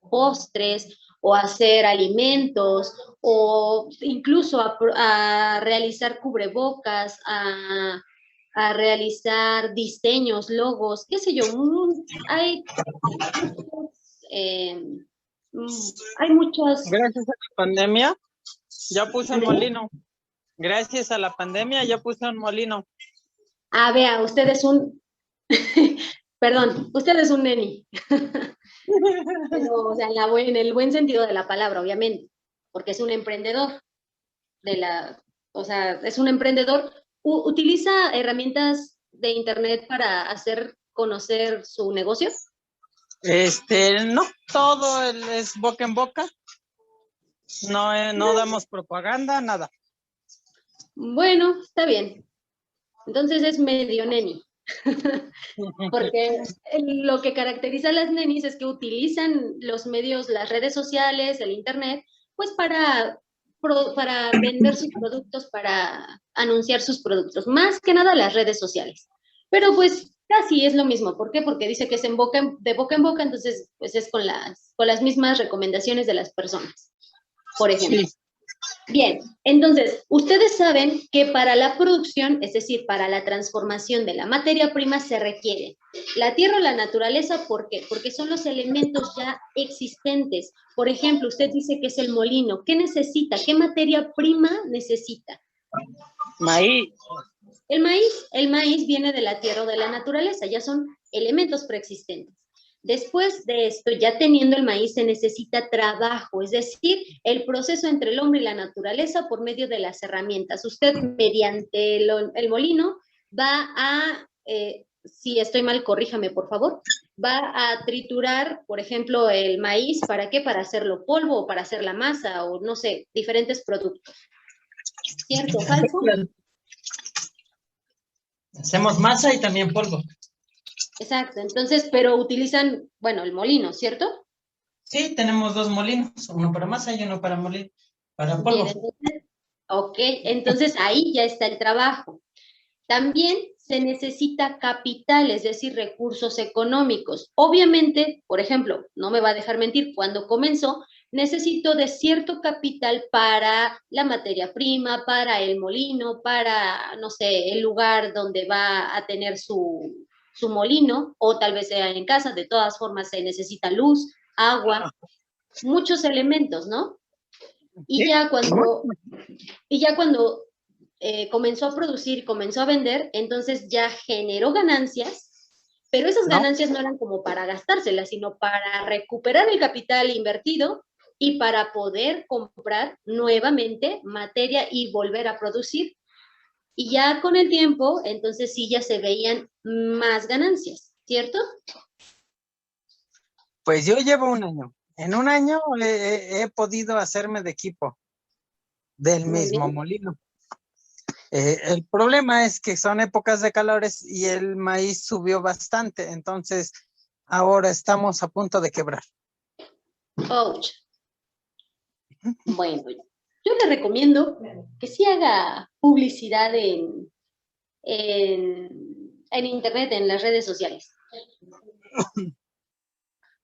postres o a hacer alimentos o incluso a realizar cubrebocas, a realizar diseños, logos, qué sé yo, eh, hay muchos... Gracias a la pandemia, ya puse un molino. Gracias a la pandemia, ya puse un molino. Ah, vea, usted es un... Perdón, usted es un neni. Pero, o sea, en el buen sentido de la palabra, obviamente, porque es un emprendedor. O sea, es un emprendedor. ¿Utiliza herramientas de internet para hacer conocer su negocio? No, todo es boca en boca. No damos propaganda, nada. Bueno, está bien. Entonces es medio neni. Porque lo que caracteriza a las nenis es que utilizan los medios, las redes sociales, el internet, pues para vender sus productos, para anunciar sus productos, más que nada las redes sociales. Pero pues casi es lo mismo. ¿Por qué? Porque dice que es de boca en boca, entonces pues es con las mismas recomendaciones de las personas, por ejemplo. Sí. Bien, entonces, ustedes saben que para la producción, es decir, para la transformación de la materia prima se requiere la tierra o la naturaleza. ¿Por qué? Porque son los elementos ya existentes. Por ejemplo, usted dice que es el molino. ¿Qué necesita? ¿Qué materia prima necesita? Maíz. El maíz viene de la tierra o de la naturaleza, ya son elementos preexistentes. Después de esto, ya teniendo el maíz, se necesita trabajo, es decir, el proceso entre el hombre y la naturaleza por medio de las herramientas. Usted, mediante el molino, va a, si estoy mal, corríjame, por favor, va a triturar, por ejemplo, el maíz, ¿para qué? Para hacerlo polvo o para hacer la masa o, no sé, diferentes productos. ¿Cierto? ¿Falso? Hacemos masa y también polvo. Exacto, entonces, pero utilizan, bueno, el molino, ¿cierto? Sí, tenemos dos molinos, uno para masa y uno para polvo. Bien, entonces ahí ya está el trabajo. También se necesita capital, es decir, recursos económicos. Obviamente, por ejemplo, no me va a dejar mentir, cuando comenzó, necesito de cierto capital para la materia prima, para el molino, para, no sé, el lugar donde va a tener su molino, o tal vez sea en casa. De todas formas se necesita luz, agua, muchos elementos, ¿no? Y ya cuando comenzó a producir, comenzó a vender, entonces ya generó ganancias, pero esas ganancias no eran como para gastárselas, sino para recuperar el capital invertido y para poder comprar nuevamente materia y volver a producir. Y ya con el tiempo, entonces sí ya se veían más ganancias, ¿cierto? Pues yo llevo un año. En un año he podido hacerme de equipo del Muy mismo bien. molino. El problema es que son épocas de calores y el maíz subió bastante, entonces ahora estamos a punto de quebrar. Ouch. Bueno, yo le recomiendo que sí haga publicidad en internet, en las redes sociales.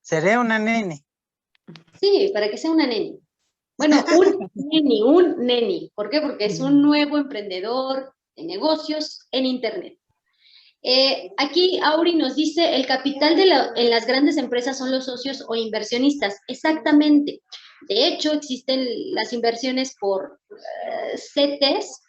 Seré una nene. Sí, para que sea una neni. Bueno, un neni. ¿Por qué? Porque es un nuevo emprendedor de negocios en internet. Aquí Auri nos dice, el capital en las grandes empresas son los socios o inversionistas. Exactamente. De hecho, existen las inversiones por CETES.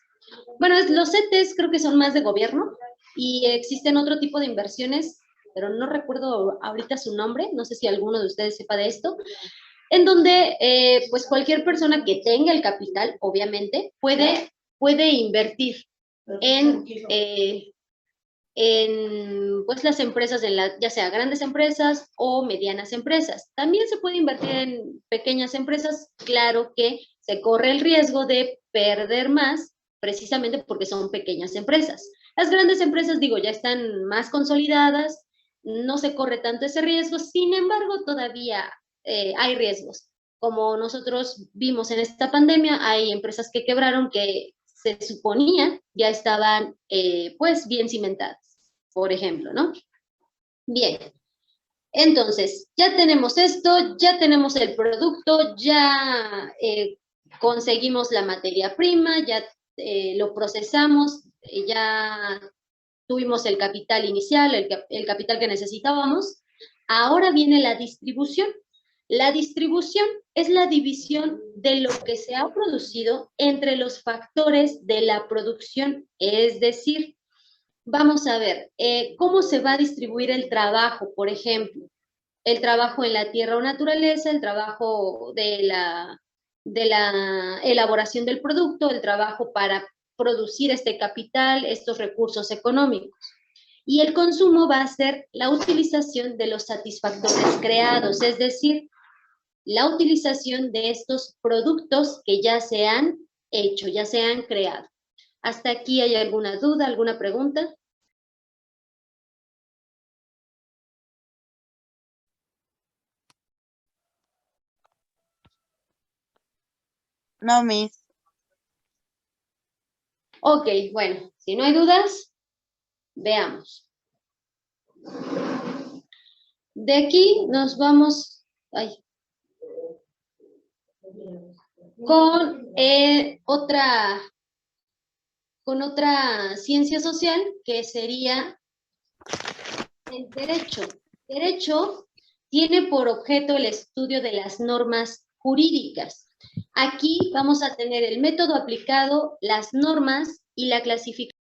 Bueno, los CETES creo que son más de gobierno y existen otro tipo de inversiones, pero no recuerdo ahorita su nombre, no sé si alguno de ustedes sepa de esto, en donde pues cualquier persona que tenga el capital, obviamente, puede invertir en, pues las empresas, ya sea grandes empresas o medianas empresas. También se puede invertir en pequeñas empresas, claro que se corre el riesgo de perder más, precisamente porque son pequeñas empresas. Las grandes empresas, digo, ya están más consolidadas, no se corre tanto ese riesgo, sin embargo, todavía hay riesgos. Como nosotros vimos en esta pandemia, hay empresas que quebraron que se suponía ya estaban pues bien cimentadas, por ejemplo, ¿no? Bien, entonces ya tenemos esto, ya tenemos el producto, ya conseguimos la materia prima, ya lo procesamos, ya tuvimos el capital inicial, el capital que necesitábamos. Ahora viene la distribución. La distribución es la división de lo que se ha producido entre los factores de la producción, es decir, vamos a ver, ¿cómo se va a distribuir el trabajo, por ejemplo? El trabajo en la tierra o naturaleza, el trabajo de la elaboración del producto, el trabajo para producir este capital, estos recursos económicos. Y el consumo va a ser la utilización de los satisfactores creados, es decir, la utilización de estos productos que ya se han hecho, ya se han creado. ¿Hasta aquí hay alguna duda, alguna pregunta? No, Miss. Ok, bueno, si no hay dudas, veamos. De aquí nos vamos con otra ciencia social que sería el derecho. Derecho tiene por objeto el estudio de las normas jurídicas. Aquí vamos a tener el método aplicado, las normas y la clasificación.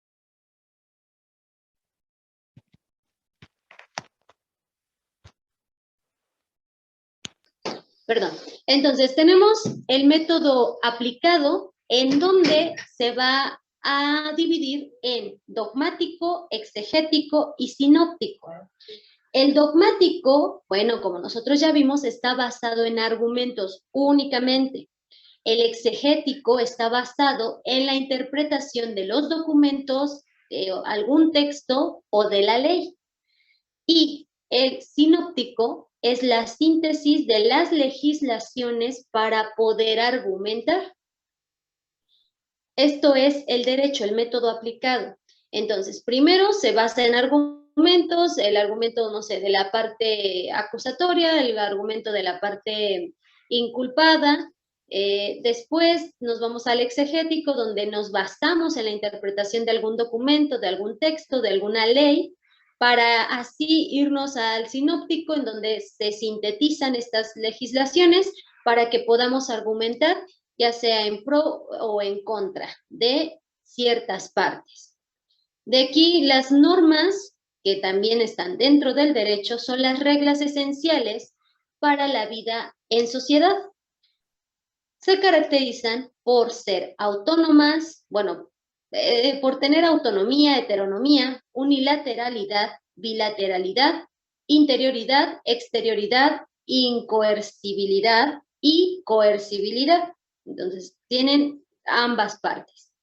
Perdón. Entonces, tenemos el método aplicado en donde se va a dividir en dogmático, exegético y sinóptico. El dogmático, bueno, como nosotros ya vimos, está basado en argumentos únicamente. El exegético está basado en la interpretación de los documentos, de algún texto o de la ley. Y el sinóptico es la síntesis de las legislaciones para poder argumentar. Esto es el derecho, el método aplicado. Entonces, primero se basa en argumentos, el argumento, no sé, de la parte acusatoria, el argumento de la parte inculpada. Después nos vamos al exegético, donde nos basamos en la interpretación de algún documento, de algún texto, de alguna ley, para así irnos al sinóptico, en donde se sintetizan estas legislaciones para que podamos argumentar, ya sea en pro o en contra de ciertas partes. De aquí las normas, que también están dentro del derecho, son las reglas esenciales para la vida en sociedad. Se caracterizan por ser autónomas, bueno, por tener autonomía, heteronomía, unilateralidad, bilateralidad, interioridad, exterioridad, incoercibilidad y coercibilidad. Entonces, tienen ambas partes.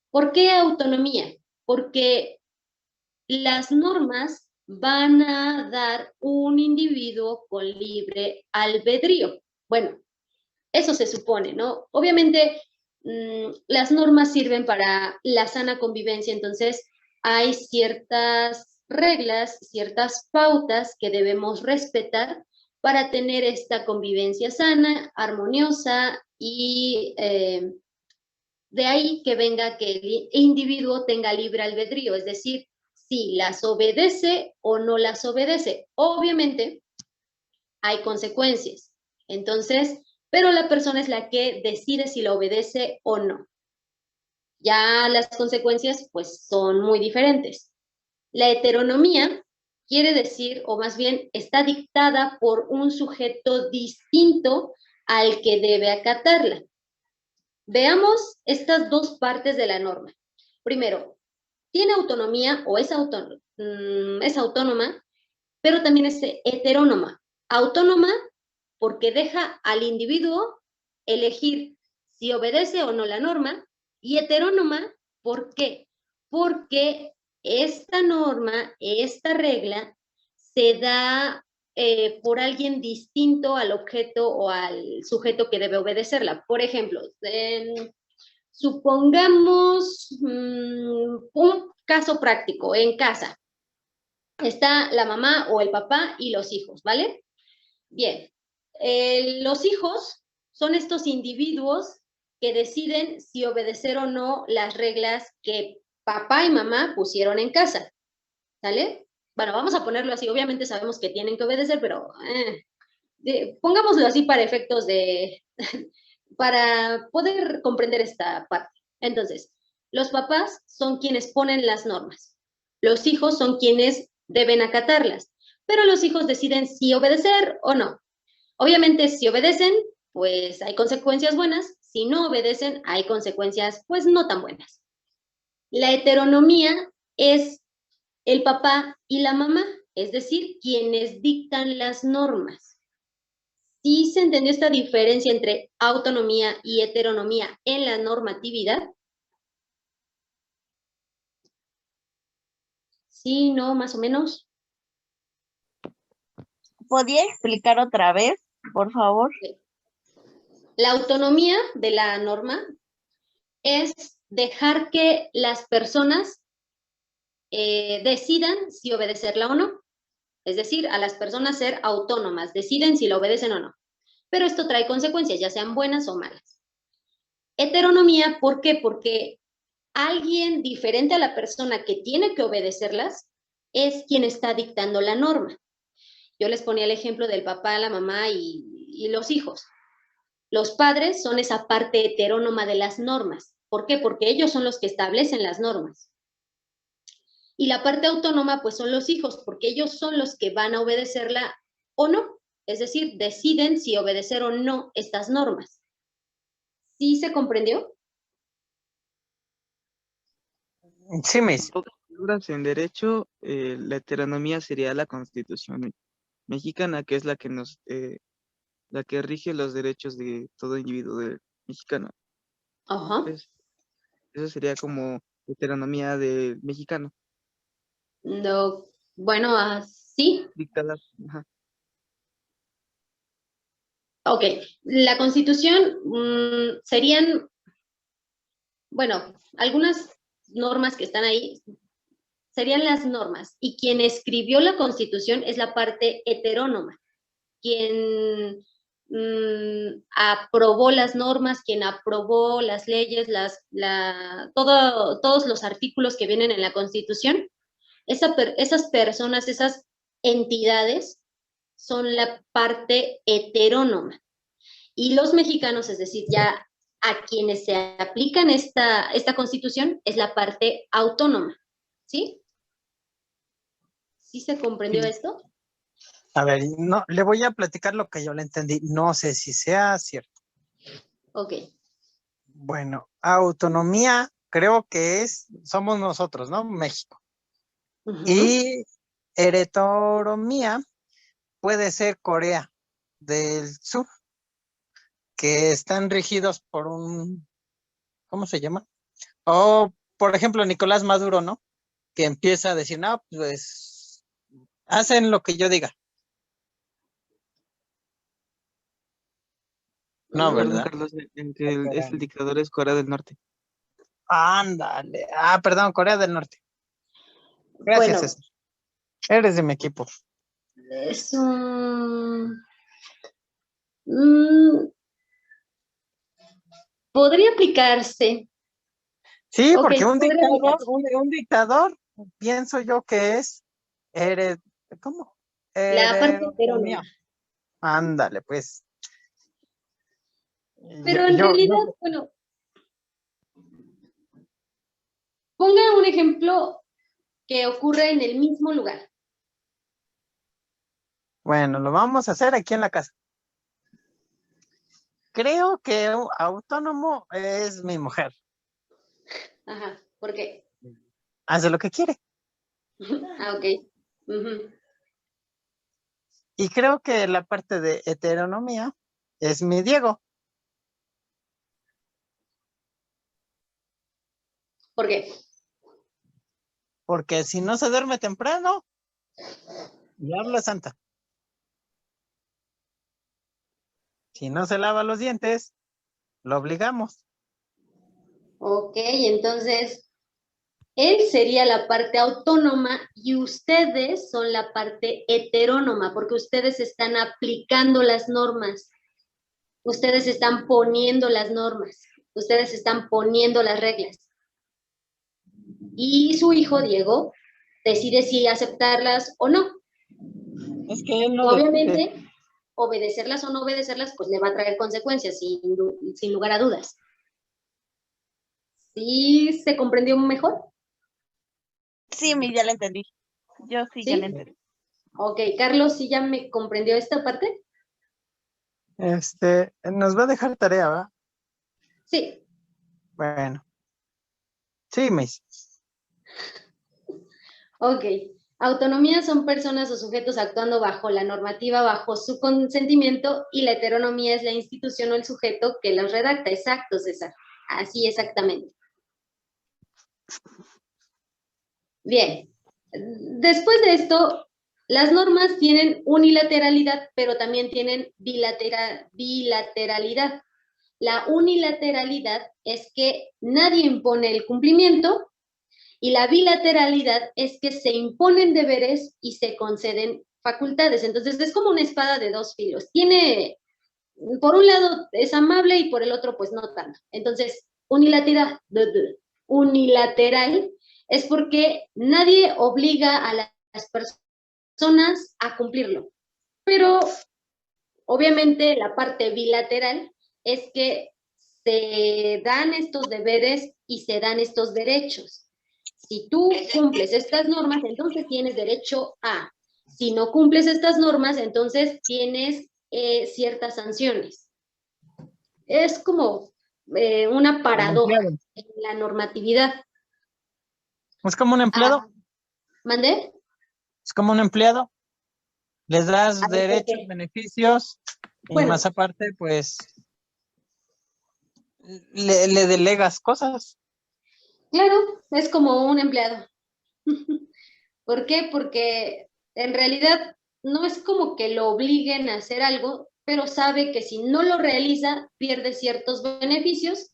¿Por qué autonomía? Porque las normas van a dar un individuo con libre albedrío. Bueno, eso se supone, ¿no? Obviamente, las normas sirven para la sana convivencia, entonces hay ciertas reglas, ciertas pautas que debemos respetar para tener esta convivencia sana, armoniosa y de ahí que venga que el individuo tenga libre albedrío, es decir, si las obedece o no las obedece. Obviamente hay consecuencias, entonces, pero la persona es la que decide si la obedece o no. Ya las consecuencias pues son muy diferentes. La heteronomía quiere decir, o más bien está dictada por un sujeto distinto al que debe acatarla. Veamos estas dos partes de la norma. Primero, tiene autonomía o es autónoma, pero también es heterónoma. Autónoma porque deja al individuo elegir si obedece o no la norma, y heterónoma, ¿por qué? Porque esta norma, esta regla, se da por alguien distinto al objeto o al sujeto que debe obedecerla. Por ejemplo, supongamos un caso práctico en casa. Está la mamá o el papá y los hijos, ¿vale? Bien, los hijos son estos individuos que deciden si obedecer o no las reglas que papá y mamá pusieron en casa, ¿sale? Bueno, vamos a ponerlo así, obviamente sabemos que tienen que obedecer, pero pongámoslo así para efectos de, para poder comprender esta parte. Entonces, los papás son quienes ponen las normas, los hijos son quienes deben acatarlas, pero los hijos deciden si obedecer o no. Obviamente, si obedecen, pues hay consecuencias buenas, si no obedecen, hay consecuencias pues no tan buenas. La heteronomía es el papá y la mamá, es decir, quienes dictan las normas. ¿Sí se entendió esta diferencia entre autonomía y heteronomía en la normatividad? Sí, no, más o menos. ¿Podría explicar otra vez, por favor? La autonomía de la norma es dejar que las personas decidan si obedecerla o no. Es decir, a las personas ser autónomas, deciden si la obedecen o no. Pero esto trae consecuencias, ya sean buenas o malas. Heteronomía, ¿por qué? Porque alguien diferente a la persona que tiene que obedecerlas es quien está dictando la norma. Yo les ponía el ejemplo del papá, la mamá y los hijos. Los padres son esa parte heterónoma de las normas. ¿Por qué? Porque ellos son los que establecen las normas. Y la parte autónoma, pues son los hijos, porque ellos son los que van a obedecerla o no. Es decir, deciden si obedecer o no estas normas. ¿Sí se comprendió? Sí, Miss. Pocas palabras en derecho, la heteronomía sería la Constitución mexicana, que es la que la que rige los derechos de todo individuo mexicano. Ajá. Eso sería como heteronomía del mexicano. No, bueno, sí. Dictada. Ajá. Ok, la Constitución serían, bueno, algunas normas que están ahí serían las normas, y quien escribió la Constitución es la parte heterónoma, quien aprobó las normas, quien aprobó las leyes, todos los artículos que vienen en la Constitución. Esas personas, esas entidades son la parte heterónoma. Y los mexicanos, es decir, ya a quienes se aplican esta Constitución, es la parte autónoma. ¿Sí? ¿Sí se comprendió esto? A ver, no, le voy a platicar lo que yo le entendí. No sé si sea cierto. Ok. Bueno, autonomía creo que somos nosotros, ¿no? México. Uh-huh. Y heteronomía puede ser Corea. del sur, que están regidos por un, ¿cómo se llama? O, por ejemplo, Nicolás Maduro, ¿no? Que empieza a decir, no, pues hacen lo que yo diga. No, Perdón, ¿verdad? Carlos, en que el dictador es Corea del Norte. Ándale. Ah, perdón, Corea del Norte. Gracias, Bueno, César. Eres de mi equipo. es un... mm, podría aplicarse. Sí, Ok, porque un podría dictador, aplicarse. un dictador, pienso yo que es ¿cómo? La parte Heredonía. heterónoma. Ándale, pues. Pero en Yo, realidad, bueno, ponga un ejemplo que ocurre en el mismo lugar. bueno, lo vamos a hacer aquí en la casa. Creo que un autónomo es mi mujer. Ajá, ¿por qué? Hace lo que quiere. Ah, ok. Ujú. Y creo que la parte de heteronomía es mi Diego. ¿Por qué? Porque si no se duerme temprano, diablo santa. Si no se lava los dientes, lo obligamos. Ok, entonces él sería la parte autónoma y ustedes son la parte heterónoma, porque ustedes están aplicando las normas, ustedes están poniendo las normas, ustedes están poniendo las reglas. Y su hijo, Diego, decide si aceptarlas o no. Es que él no Obviamente, obedecerlas o no obedecerlas, pues le va a traer consecuencias, sin lugar a dudas. ¿Sí se comprendió mejor? Sí, ya la entendí. Yo sí, ya ¿Sí? la entendí. Ok, Carlos, ¿sí ya me comprendió esta parte? nos va a dejar tarea, ¿va? Sí. Bueno. Sí, Miss. Ok. Autonomía son personas o sujetos actuando bajo la normativa, bajo su consentimiento, y la heteronomía es la institución o el sujeto que los redacta. Exacto, César. Así exactamente. Bien. Después de esto, las normas tienen unilateralidad, pero también tienen bilateralidad. La unilateralidad es que nadie impone el cumplimiento, y la bilateralidad es que se imponen deberes y se conceden facultades. Entonces es como una espada de dos filos. Por un lado es amable y por el otro pues no tanto. Entonces, unilateral es porque nadie obliga a las personas a cumplirlo. Pero obviamente la parte bilateral es que se dan estos deberes y se dan estos derechos. Si tú cumples estas normas, entonces tienes derecho a. Si no cumples estas normas, entonces tienes ciertas sanciones. Es como una paradoja en la normatividad. ¿Es como un empleado? ¿Mandé? ¿Es como un empleado? Les das A ver, ¿por derechos, qué? beneficios, y Bueno, más aparte, pues, le delegas cosas. claro, es como un empleado. ¿Por qué? Porque en realidad no es como que lo obliguen a hacer algo, pero sabe que si no lo realiza, pierde ciertos beneficios,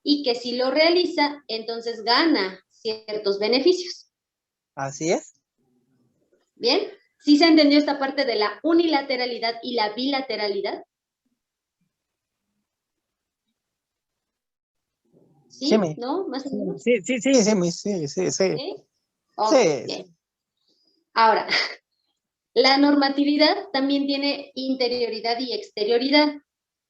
y que si lo realiza, entonces gana ciertos beneficios. Así es. ¿Bien? ¿Sí se entendió esta parte de la unilateralidad y la bilateralidad? Sí, ¿Sí? ¿No? ¿Más o menos? sí, sí. ¿Sí? Ok, Sí. bien. Ahora, la normatividad también tiene interioridad y exterioridad.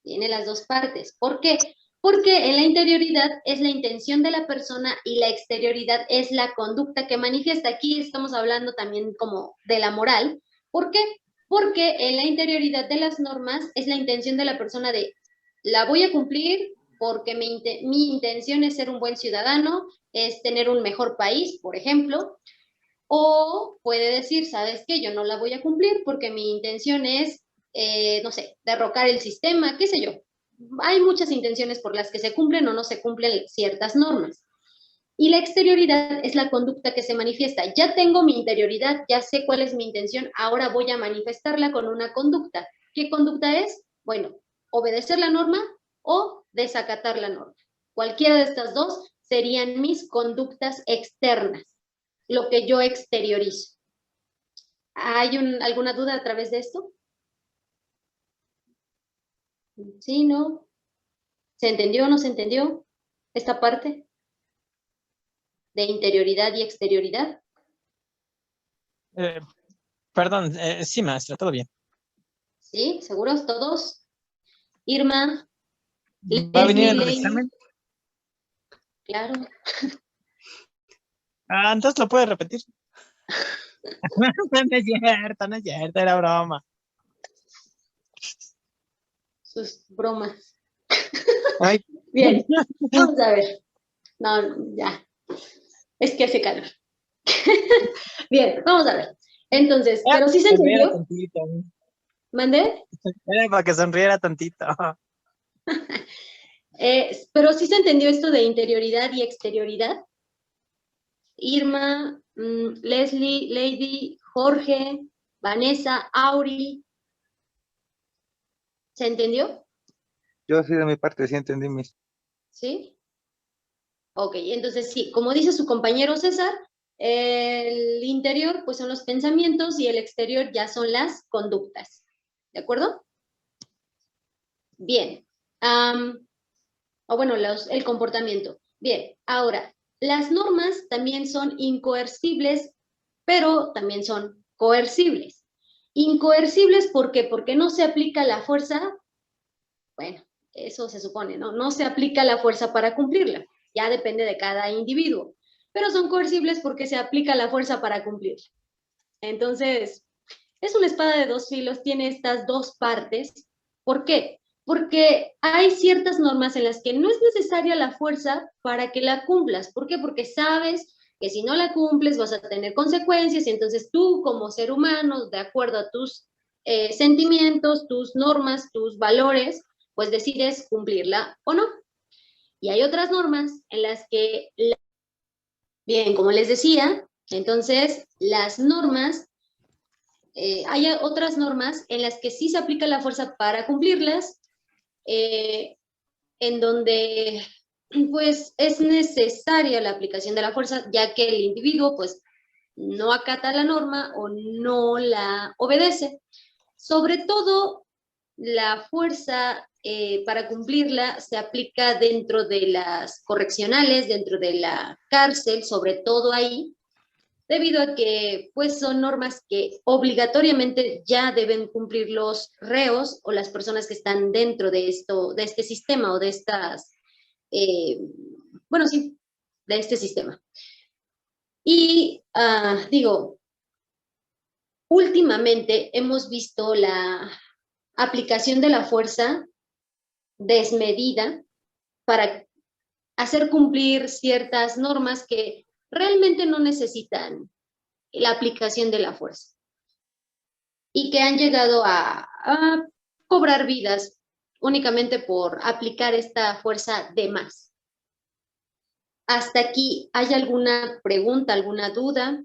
Tiene las dos partes. ¿Por qué? Porque en la interioridad es la intención de la persona y la exterioridad es la conducta que manifiesta. Aquí estamos hablando también como de la moral. ¿Por qué? Porque en la interioridad de las normas es la intención de la persona de la voy a cumplir porque mi intención es ser un buen ciudadano, es tener un mejor país, por ejemplo. O puede decir, ¿sabes qué? Yo no la voy a cumplir porque mi intención es no sé, derrocar el sistema, qué sé yo. Hay muchas intenciones por las que se cumplen o no se cumplen ciertas normas. Y la exterioridad es la conducta que se manifiesta. Ya tengo mi interioridad, ya sé cuál es mi intención, ahora voy a manifestarla con una conducta. ¿Qué conducta es? Bueno, obedecer la norma o desacatar la norma. Cualquiera de estas dos serían mis conductas externas, lo que yo exteriorizo. ¿Hay alguna duda a través de esto? ¿Sí, no? ¿Se entendió o no se entendió esta parte de interioridad y exterioridad? Perdón, sí, maestra, todo bien. ¿Sí? ¿Seguros todos? Irma, ¿Va a venir Leslie, en el Lady. examen? Claro. Entonces lo puede repetir. No es cierto, no es cierto, era broma. Sus bromas. Ay, Bien, vamos a ver. No, ya. Es que hace calor. Bien, vamos a ver. Entonces, pero sí se Sonriera entendió. tantito. ¿Mandé? Era para que sonriera tantito. Pero sí se entendió esto de interioridad y exterioridad. Irma, Leslie, Lady, Jorge, Vanessa, Auri. ¿Se entendió? Yo sí de mi parte sí entendí mis. ¿Sí? Ok, entonces sí, como dice su compañero César, el interior pues son los pensamientos y el exterior ya son las conductas. ¿De acuerdo? Bien. O bueno, el comportamiento. Bien, ahora, las normas también son incoercibles, pero también son coercibles. Incoercibles, ¿por qué? Porque no se aplica la fuerza, bueno, eso se supone, ¿no? No se aplica la fuerza para cumplirla, ya depende de cada individuo, pero son coercibles porque se aplica la fuerza para cumplirla. Entonces, es una espada de dos filos, tiene estas dos partes. ¿Por qué? Porque hay ciertas normas en las que no es necesaria la fuerza para que la cumplas. ¿Por qué? Porque sabes que si no la cumples vas a tener consecuencias y entonces tú como ser humano, de acuerdo a tus sentimientos, tus normas, tus valores, pues decides cumplirla o no. Y hay otras normas en las que, bien, como les decía, entonces las normas hay otras normas en las que sí se aplica la fuerza para cumplirlas, en donde pues es necesaria la aplicación de la fuerza, ya que el individuo pues no acata la norma o no la obedece. Sobre todo, la fuerza para cumplirla se aplica dentro de las correccionales, dentro de la cárcel, sobre todo ahí, debido a que pues son normas que obligatoriamente ya deben cumplir los reos o las personas que están dentro de este sistema o de estas, bueno, sí, de este sistema. Y digo, últimamente hemos visto la aplicación de la fuerza desmedida para hacer cumplir ciertas normas que realmente no necesitan la aplicación de la fuerza y que han llegado a cobrar vidas únicamente por aplicar esta fuerza de más. Hasta aquí, ¿hay alguna pregunta, alguna duda?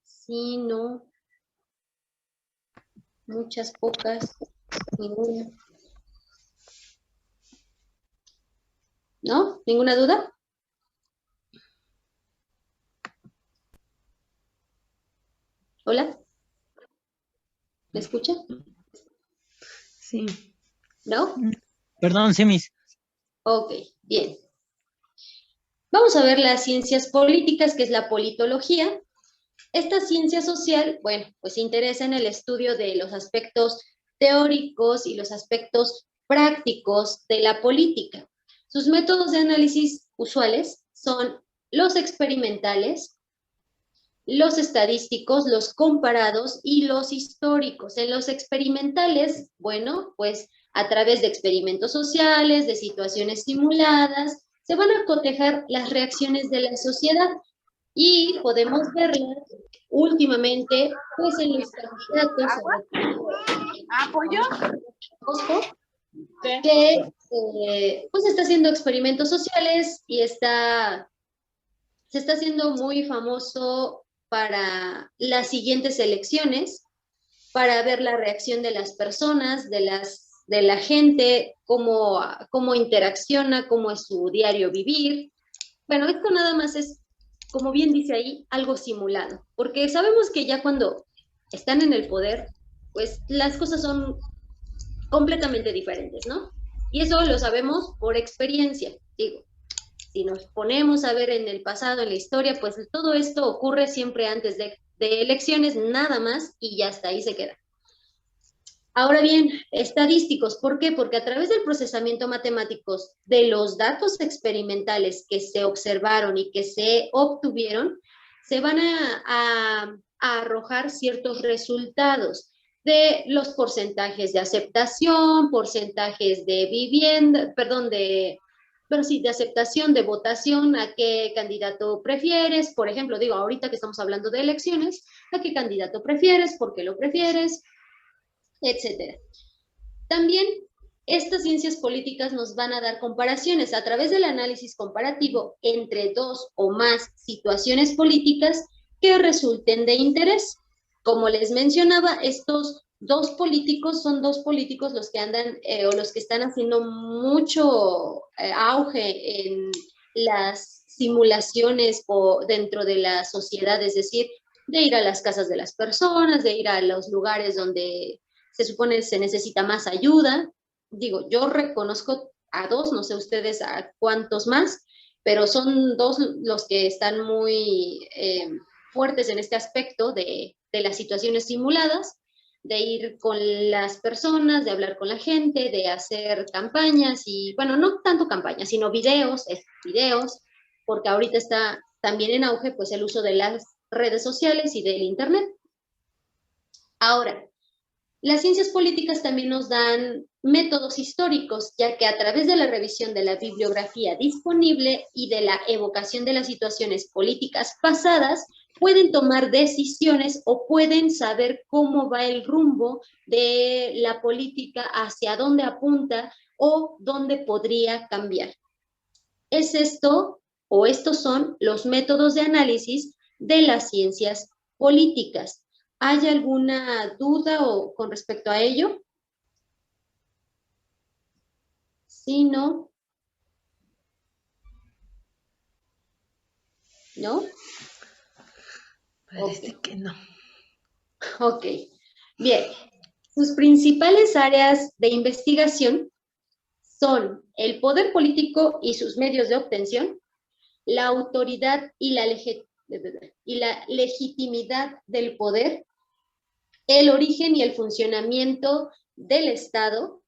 Sí, no. Muchas, pocas, ninguna. ¿No? ¿Ninguna duda? ¿Hola? ¿Me escucha? Sí. ¿No? Perdón, sí, mis. Ok, bien. Vamos a ver las ciencias políticas, que es la politología. Esta ciencia social, bueno, pues se interesa en el estudio de los aspectos teóricos y los aspectos prácticos de la política. Sus métodos de análisis usuales son los experimentales, los estadísticos, los comparados y los históricos. En los experimentales, bueno, pues a través de experimentos sociales, de situaciones simuladas, se van a cotejar las reacciones de la sociedad y podemos verlas últimamente, pues en los candidatos, ¿Apoyo? que pues está haciendo experimentos sociales y se está haciendo muy famoso para las siguientes elecciones, para ver la reacción de las personas, de la gente, cómo interacciona, cómo es su diario vivir. Bueno, esto nada más es, como bien dice ahí, algo simulado, porque sabemos que ya cuando están en el poder, pues las cosas son completamente diferentes, ¿no? Y eso lo sabemos por experiencia, digo. Si nos ponemos a ver en el pasado, en la historia, pues todo esto ocurre siempre antes de elecciones, nada más, y ya hasta ahí se queda. Ahora bien, estadísticos, ¿por qué? Porque a través del procesamiento matemático de los datos experimentales que se observaron y que se obtuvieron, se van a arrojar ciertos resultados de los porcentajes de aceptación, porcentajes de vivienda, de aceptación, de votación, a qué candidato prefieres, por ejemplo, digo, ahorita que estamos hablando de elecciones, a qué candidato prefieres, por qué lo prefieres, etcétera. También estas ciencias políticas nos van a dar comparaciones a través del análisis comparativo entre dos o más situaciones políticas que resulten de interés. Como les mencionaba, estos dos políticos son dos políticos los que andan o los que están haciendo mucho auge en las simulaciones dentro de la sociedad, es decir, de ir a las casas de las personas, de ir a los lugares donde se supone se necesita más ayuda. Digo, yo reconozco a dos, no sé ustedes a cuántos más, pero son dos los que están muy fuertes en este aspecto de las situaciones simuladas, de ir con las personas, de hablar con la gente, de hacer campañas y, bueno, no tanto campañas, sino videos, porque ahorita está también en auge pues el uso de las redes sociales y del internet. Ahora, las ciencias políticas también nos dan métodos históricos, ya que a través de la revisión de la bibliografía disponible y de la evocación de las situaciones políticas pasadas, pueden tomar decisiones o pueden saber cómo va el rumbo de la política, hacia dónde apunta o dónde podría cambiar. Es esto, o estos son los métodos de análisis de las ciencias políticas. ¿Hay alguna duda con respecto a ello? Sí, no. ¿No? Parece que no. Ok. Bien. Sus principales áreas de investigación son el poder político y sus medios de obtención, la autoridad y la legitimidad del poder, el origen y el funcionamiento del Estado,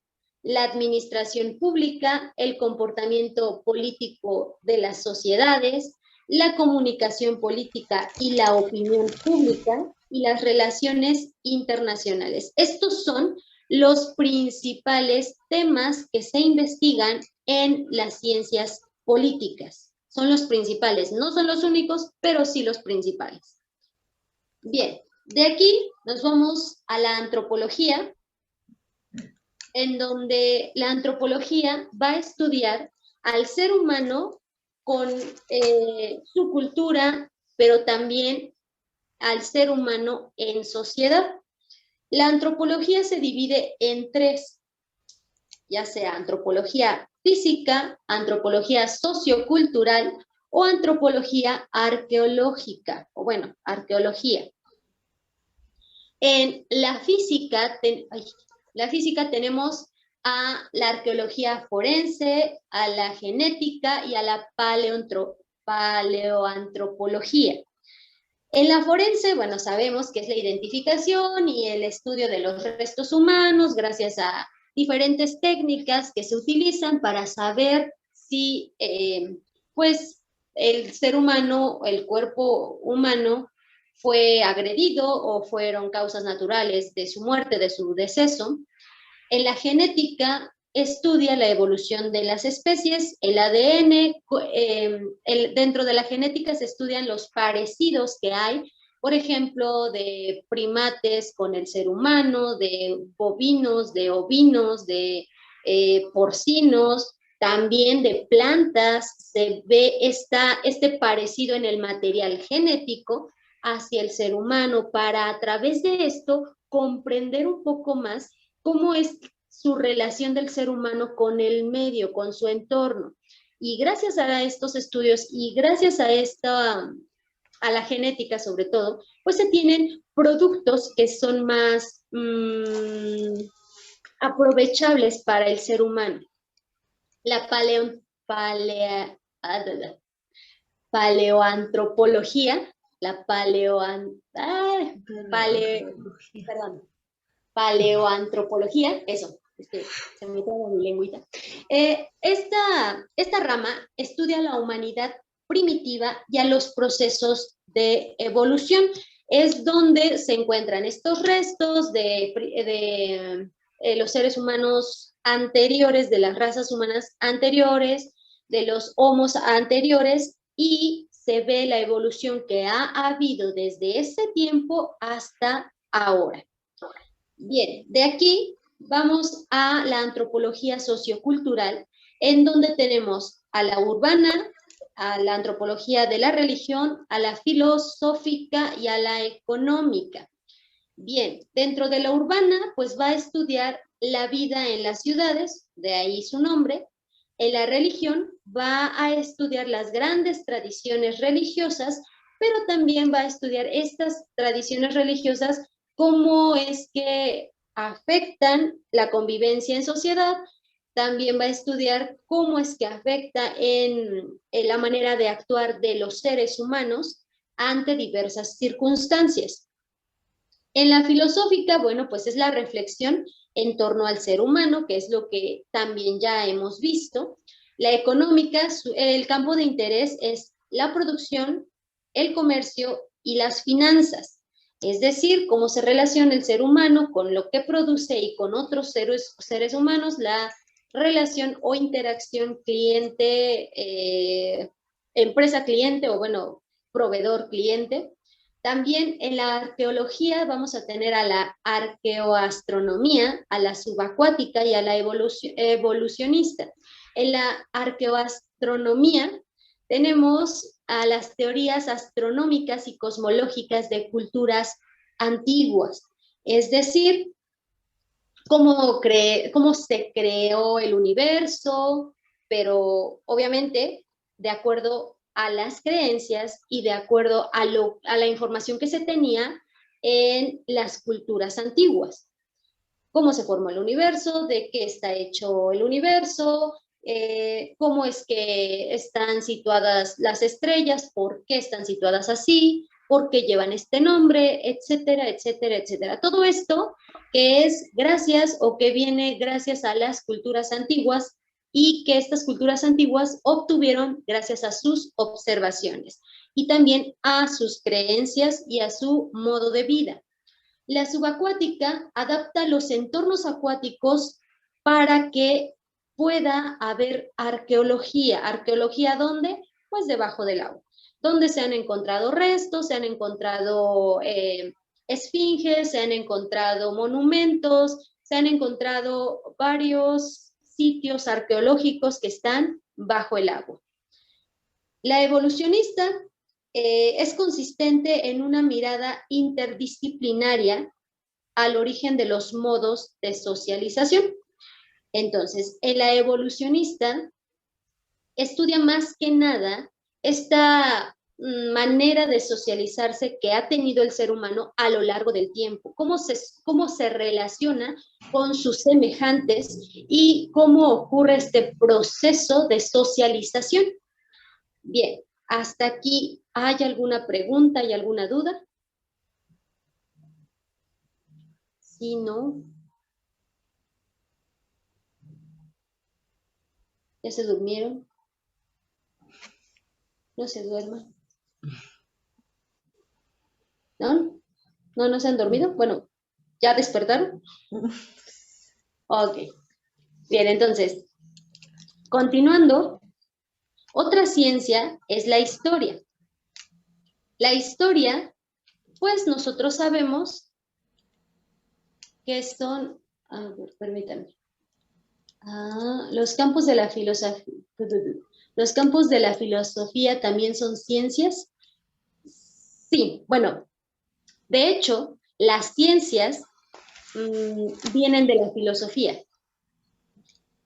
la administración pública, el comportamiento político de las sociedades, la comunicación política y la opinión pública y las relaciones internacionales. Estos son los principales temas que se investigan en las ciencias políticas. Son los principales, no son los únicos, pero sí los principales. Bien. De aquí nos vamos a la antropología, en donde la antropología va a estudiar al ser humano con su cultura, pero también al ser humano en sociedad. La antropología se divide en tres, ya sea antropología física, antropología sociocultural o antropología arqueológica, o bueno, arqueología. En la física tenemos a la arqueología forense, a la genética y a la paleoantropología. En la forense, bueno, sabemos que es la identificación y el estudio de los restos humanos gracias a diferentes técnicas que se utilizan para saber si, pues, el ser humano, el cuerpo humano, fue agredido o fueron causas naturales de su muerte, de su deceso. En la genética estudia la evolución de las especies, el ADN, dentro de la genética se estudian los parecidos que hay por ejemplo, de primates con el ser humano, de bovinos, de ovinos, de porcinos, también de plantas. Se ve este parecido en el material genético hacia el ser humano para, a través de esto, comprender un poco más cómo es su relación del ser humano con el medio, con su entorno. Y gracias a estos estudios y gracias a la genética sobre todo, pues se tienen productos que son más aprovechables para el ser humano. La paleoantropología, paleoantropología, eso, se me traba mi lengüita. Esta rama estudia la humanidad primitiva y a los procesos de evolución. Es donde se encuentran estos restos de los seres humanos anteriores, de las razas humanas anteriores, de los homos anteriores, y se ve la evolución que ha habido desde ese tiempo hasta ahora. Bien, de aquí vamos a la antropología sociocultural, en donde tenemos a la urbana, a la antropología de la religión, a la filosófica y a la económica. Bien, dentro de la urbana, pues va a estudiar la vida en las ciudades, de ahí su nombre. En la religión va a estudiar las grandes tradiciones religiosas, pero también va a estudiar estas tradiciones religiosas, cómo es que afectan la convivencia en sociedad. También va a estudiar cómo es que afecta en la manera de actuar de los seres humanos ante diversas circunstancias. En la filosófica, bueno, pues es la reflexión en torno al ser humano, que es lo que también ya hemos visto. La económica, el campo de interés es la producción, el comercio y las finanzas. Es decir, cómo se relaciona el ser humano con lo que produce y con otros seres humanos, la relación o interacción cliente, empresa-cliente o bueno, proveedor-cliente. También en la arqueología vamos a tener a la arqueoastronomía, a la subacuática y a la evolucionista. En la arqueoastronomía tenemos a las teorías astronómicas y cosmológicas de culturas antiguas, es decir, cómo se creó el universo, pero obviamente de acuerdo a las creencias y de acuerdo a la información que se tenía en las culturas antiguas. Cómo se formó el universo, de qué está hecho el universo, cómo es que están situadas las estrellas, por qué están situadas así, por qué llevan este nombre, etcétera, etcétera, etcétera. Todo esto que es gracias o que viene gracias a las culturas antiguas y que estas culturas antiguas obtuvieron gracias a sus observaciones y también a sus creencias y a su modo de vida. La subacuática adapta los entornos acuáticos para que pueda haber arqueología. ¿Arqueología dónde? Pues debajo del agua, donde se han encontrado restos, se han encontrado esfinges, se han encontrado monumentos, se han encontrado varios sitios arqueológicos que están bajo el agua. La evolucionista es consistente en una mirada interdisciplinaria al origen de los modos de socialización. Entonces, en la evolucionista estudia más que nada esta manera de socializarse que ha tenido el ser humano a lo largo del tiempo, cómo se relaciona con sus semejantes y cómo ocurre este proceso de socialización. Bien, hasta aquí, ¿hay alguna pregunta y alguna duda? Si no, ¿ya se durmieron? No se duerman. ¿No? ¿No se han dormido? Bueno, ¿ya despertaron? Ok. Bien, entonces, continuando, otra ciencia es la historia. La historia pues nosotros sabemos que son, a ver, permítanme, los campos de la filosofía. ¿Los campos de la filosofía también son ciencias? Sí, bueno, de hecho, las ciencias vienen de la filosofía.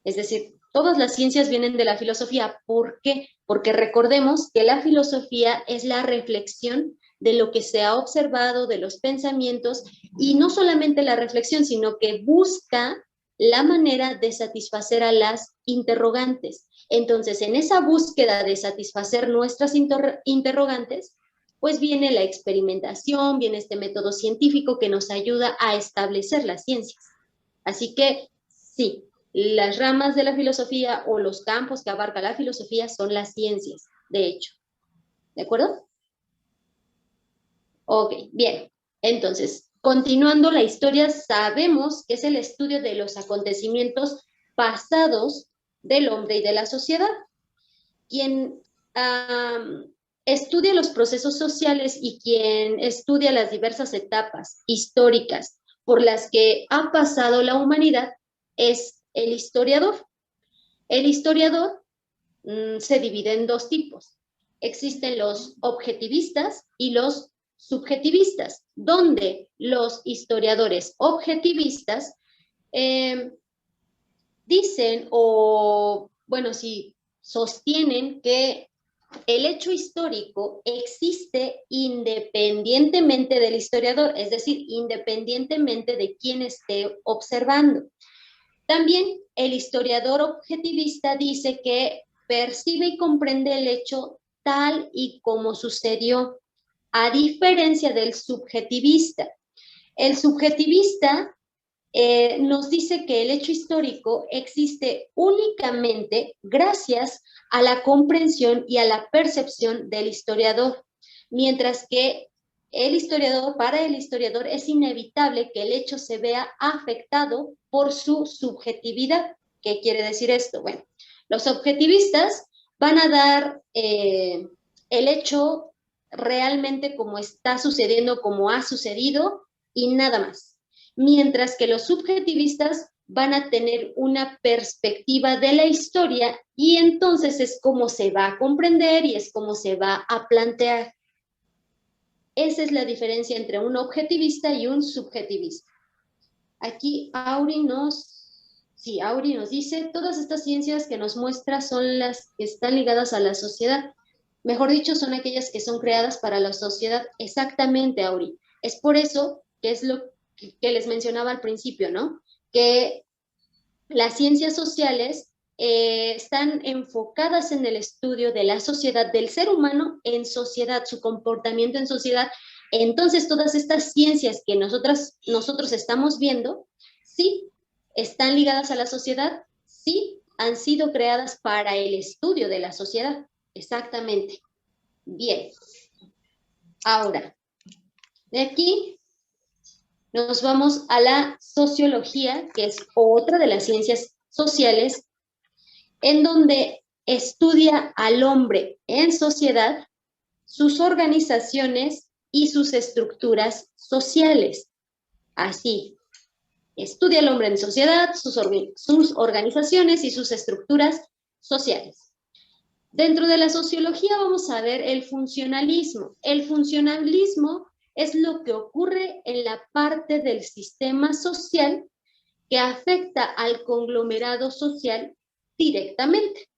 Es decir, todas las ciencias vienen de la filosofía. ¿Por qué? Porque recordemos que la filosofía es la reflexión de lo que se ha observado, de los pensamientos, y no solamente la reflexión, sino que busca la manera de satisfacer a las interrogantes. Entonces, en esa búsqueda de satisfacer nuestras interrogantes, pues viene la experimentación, viene este método científico que nos ayuda a establecer las ciencias. Así que, sí, las ramas de la filosofía o los campos que abarca la filosofía son las ciencias, de hecho. ¿De acuerdo? Ok, bien. Entonces, continuando la historia, sabemos que es el estudio de los acontecimientos pasados del hombre y de la sociedad. Quien estudia los procesos sociales y quien estudia las diversas etapas históricas por las que ha pasado la humanidad es el historiador. El historiador se divide en dos tipos. Existen los objetivistas y los subjetivistas, donde los historiadores objetivistas dicen o, bueno, sí, sostienen que el hecho histórico existe independientemente del historiador, es decir, independientemente de quien esté observando. También el historiador objetivista dice que percibe y comprende el hecho tal y como sucedió, a diferencia del subjetivista. El subjetivista nos dice que el hecho histórico existe únicamente gracias a la comprensión y a la percepción del historiador, mientras que para el historiador es inevitable que el hecho se vea afectado por su subjetividad. ¿Qué quiere decir esto? Bueno, los objetivistas van a dar el hecho realmente como está sucediendo, como ha sucedido y nada más. Mientras que los subjetivistas van a tener una perspectiva de la historia y entonces es como se va a comprender y es como se va a plantear. Esa es la diferencia entre un objetivista y un subjetivista. Aquí Auri nos dice, todas estas ciencias que nos muestra son las que están ligadas a la sociedad. Mejor dicho, son aquellas que son creadas para la sociedad. Exactamente, Auri. Es por eso que es lo que les mencionaba al principio, ¿no? Que las ciencias sociales están enfocadas en el estudio de la sociedad, del ser humano en sociedad, su comportamiento en sociedad. Entonces, todas estas ciencias que nosotros estamos viendo, sí, están ligadas a la sociedad, sí, han sido creadas para el estudio de la sociedad. Exactamente. Bien. Ahora, de aquí nos vamos a la sociología, que es otra de las ciencias sociales, en donde estudia al hombre en sociedad, sus organizaciones y sus estructuras sociales. Así, estudia al hombre en sociedad, sus organizaciones y sus estructuras sociales. Dentro de la sociología vamos a ver el funcionalismo. El funcionalismo es lo que ocurre en la parte del sistema social que afecta al conglomerado social directamente.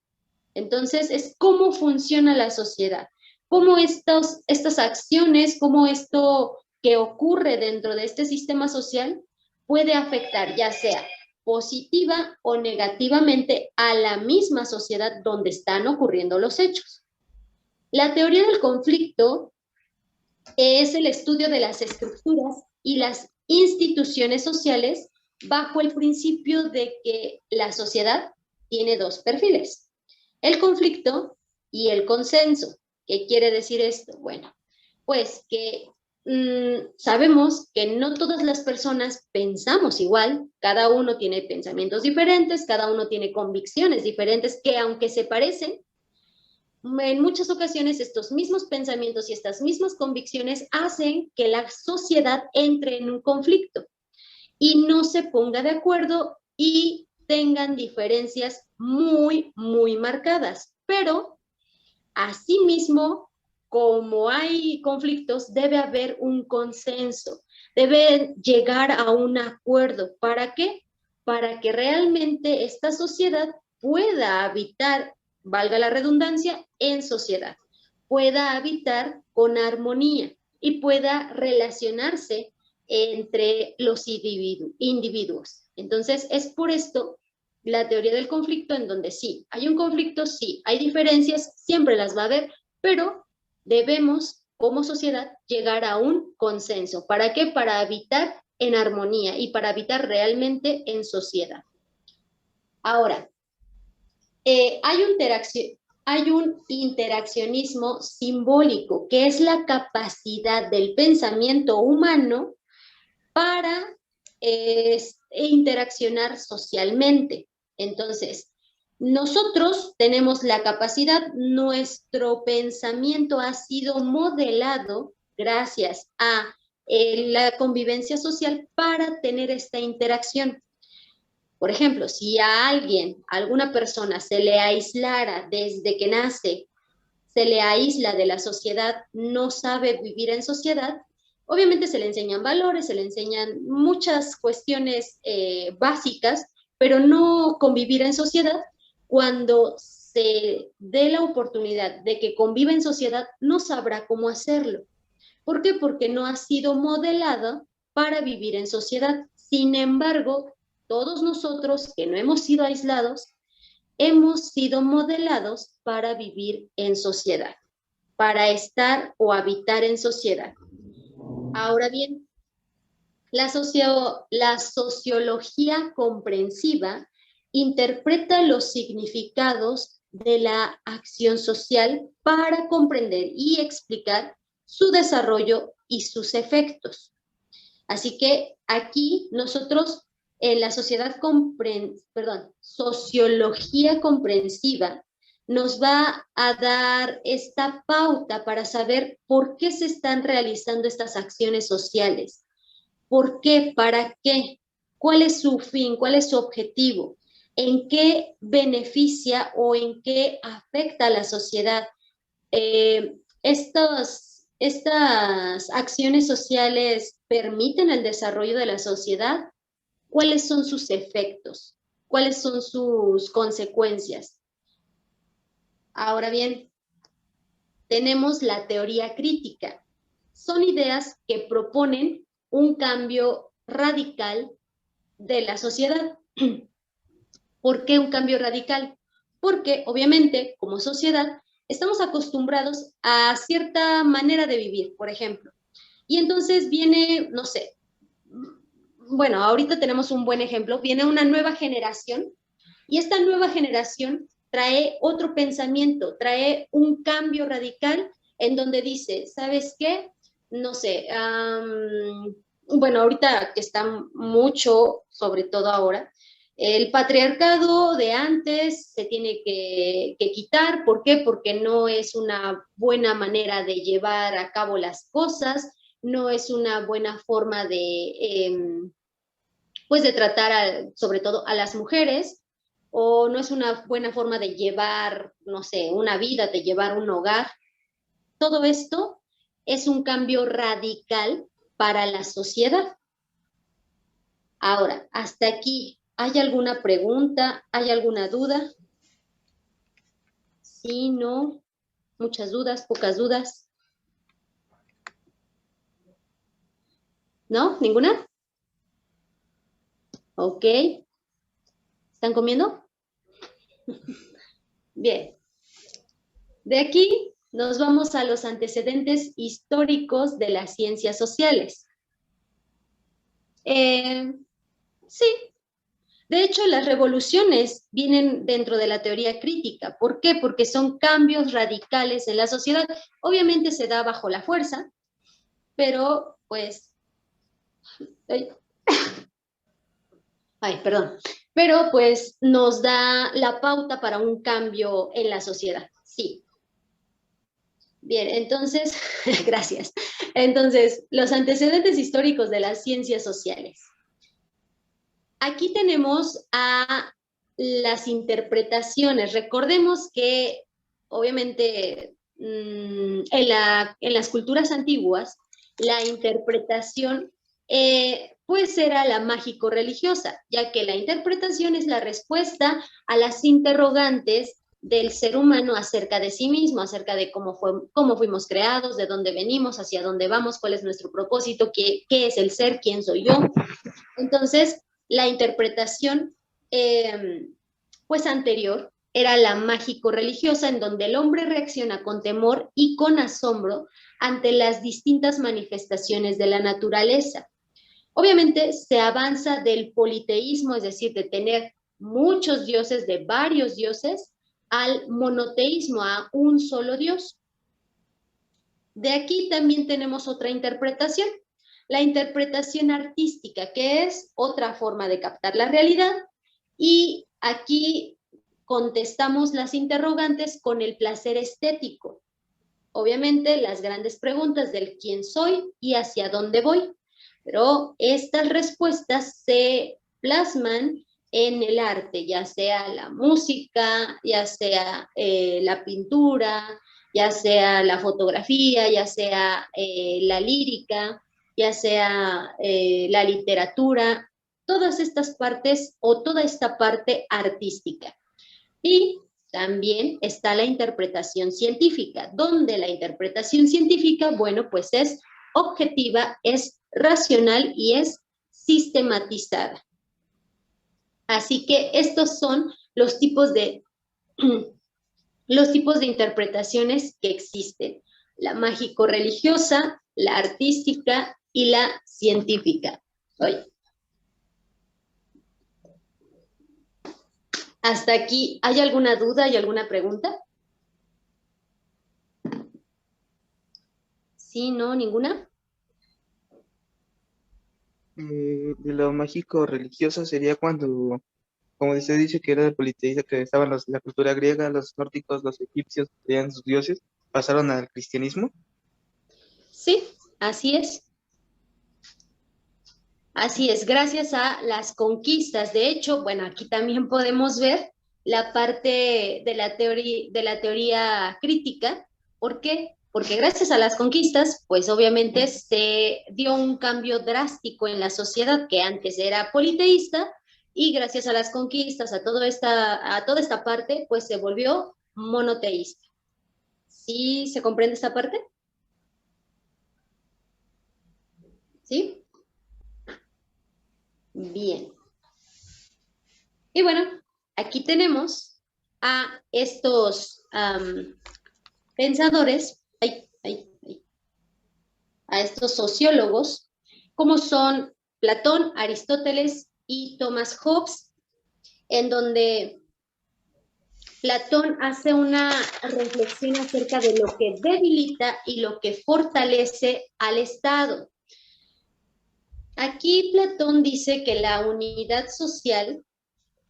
Entonces, es cómo funciona la sociedad, cómo estas acciones, cómo esto que ocurre dentro de este sistema social puede afectar, ya sea positiva o negativamente, a la misma sociedad donde están ocurriendo los hechos. La teoría del conflicto es el estudio de las estructuras y las instituciones sociales bajo el principio de que la sociedad tiene dos perfiles, el conflicto y el consenso. ¿Qué quiere decir esto? Bueno, pues que sabemos que no todas las personas pensamos igual, cada uno tiene pensamientos diferentes, cada uno tiene convicciones diferentes que aunque se parecen, en muchas ocasiones estos mismos pensamientos y estas mismas convicciones hacen que la sociedad entre en un conflicto y no se ponga de acuerdo y tengan diferencias muy, muy marcadas. Pero, asimismo, como hay conflictos, debe haber un consenso, debe llegar a un acuerdo. ¿Para qué? Para que realmente esta sociedad pueda habitar, valga la redundancia, en sociedad, pueda habitar con armonía y pueda relacionarse entre los individuos. Entonces, es por esto la teoría del conflicto, en donde sí, hay un conflicto, sí, hay diferencias, siempre las va a haber, pero debemos, como sociedad, llegar a un consenso. ¿Para qué? Para habitar en armonía y para habitar realmente en sociedad. Ahora, hay un interaccionismo simbólico, que es la capacidad del pensamiento humano para interaccionar socialmente. Entonces, nosotros tenemos la capacidad, nuestro pensamiento ha sido modelado gracias a la convivencia social para tener esta interacción. Por ejemplo, si a alguna persona se le aislara desde que nace, se le aísla de la sociedad, no sabe vivir en sociedad, obviamente se le enseñan valores, se le enseñan muchas cuestiones básicas, pero no convivir en sociedad. Cuando se dé la oportunidad de que conviva en sociedad, no sabrá cómo hacerlo. ¿Por qué? Porque no ha sido modelado para vivir en sociedad. Sin embargo, todos nosotros que no hemos sido aislados, hemos sido modelados para vivir en sociedad, para estar o habitar en sociedad. Ahora bien, la sociología comprensiva interpreta los significados de la acción social para comprender y explicar su desarrollo y sus efectos. Así que aquí nosotros en la sociología comprensiva nos va a dar esta pauta para saber por qué se están realizando estas acciones sociales. ¿Por qué? ¿Para qué? ¿Cuál es su fin? ¿Cuál es su objetivo? ¿En qué beneficia o en qué afecta a la sociedad? Estas acciones sociales permiten el desarrollo de la sociedad. ¿Cuáles son sus efectos? ¿Cuáles son sus consecuencias? Ahora bien, tenemos la teoría crítica. Son ideas que proponen un cambio radical de la sociedad. ¿Por qué un cambio radical? Porque obviamente, como sociedad, estamos acostumbrados a cierta manera de vivir, por ejemplo. Y entonces viene, no sé, bueno, ahorita tenemos un buen ejemplo, viene una nueva generación y esta nueva generación trae otro pensamiento, trae un cambio radical en donde dice, ¿sabes qué? No sé, bueno, ahorita que está mucho, sobre todo ahora, el patriarcado de antes se tiene que quitar. ¿Por qué? Porque no es una buena manera de llevar a cabo las cosas, no es una buena forma de, pues de tratar sobre todo a las mujeres, o no es una buena forma de llevar, no sé, una vida, de llevar un hogar. Todo esto es un cambio radical para la sociedad. Ahora, hasta aquí, ¿hay alguna pregunta? ¿Hay alguna duda? Sí, no, muchas dudas, pocas dudas. ¿No? ¿Ninguna? Ok. ¿Están comiendo? Bien. De aquí nos vamos a los antecedentes históricos de las ciencias sociales. Sí. De hecho, las revoluciones vienen dentro de la teoría crítica. ¿Por qué? Porque son cambios radicales en la sociedad. Obviamente se da bajo la fuerza, pero pues... perdón. Pero pues nos da la pauta para un cambio en la sociedad. Sí. Bien, entonces, gracias. Entonces, los antecedentes históricos de las ciencias sociales. Aquí tenemos a las interpretaciones. Recordemos que, obviamente, en las culturas antiguas, la interpretación pues era la mágico-religiosa, ya que la interpretación es la respuesta a las interrogantes del ser humano acerca de sí mismo, acerca de cómo fuimos creados, de dónde venimos, hacia dónde vamos, cuál es nuestro propósito, qué es el ser, quién soy yo. Entonces, la interpretación pues anterior era la mágico-religiosa, en donde el hombre reacciona con temor y con asombro ante las distintas manifestaciones de la naturaleza. Obviamente se avanza del politeísmo, es decir, de tener muchos dioses, de varios dioses, al monoteísmo, a un solo Dios. De aquí también tenemos otra interpretación, la interpretación artística, que es otra forma de captar la realidad, y aquí contestamos las interrogantes con el placer estético. Obviamente las grandes preguntas del quién soy y hacia dónde voy, pero estas respuestas se plasman en el arte, ya sea la música, ya sea la pintura, ya sea la fotografía, ya sea la lírica, ya sea la literatura, todas estas partes o toda esta parte artística. Y también está la interpretación científica, donde la interpretación científica, bueno, pues es objetiva, es racional y es sistematizada. Así que estos son los tipos de interpretaciones que existen: la mágico-religiosa, la artística y la científica. Oye. Hasta aquí, ¿hay alguna duda, hay alguna pregunta? ¿Sí, no, ninguna? De lo mágico religioso sería cuando, como se dice que era de politeísta, que estaban la cultura griega, los nórdicos, los egipcios, tenían sus dioses, pasaron al cristianismo. Sí, así es. Así es, gracias a las conquistas. De hecho, bueno, aquí también podemos ver la parte de la teoría crítica. ¿Por qué? Porque gracias a las conquistas, pues obviamente se dio un cambio drástico en la sociedad que antes era politeísta, y gracias a las conquistas, a toda esta parte, pues se volvió monoteísta. ¿Sí se comprende esta parte? ¿Sí? Bien. Y bueno, aquí tenemos a estos pensadores, a estos sociólogos, como son Platón, Aristóteles y Thomas Hobbes, en donde Platón hace una reflexión acerca de lo que debilita y lo que fortalece al Estado. Aquí Platón dice que la unidad social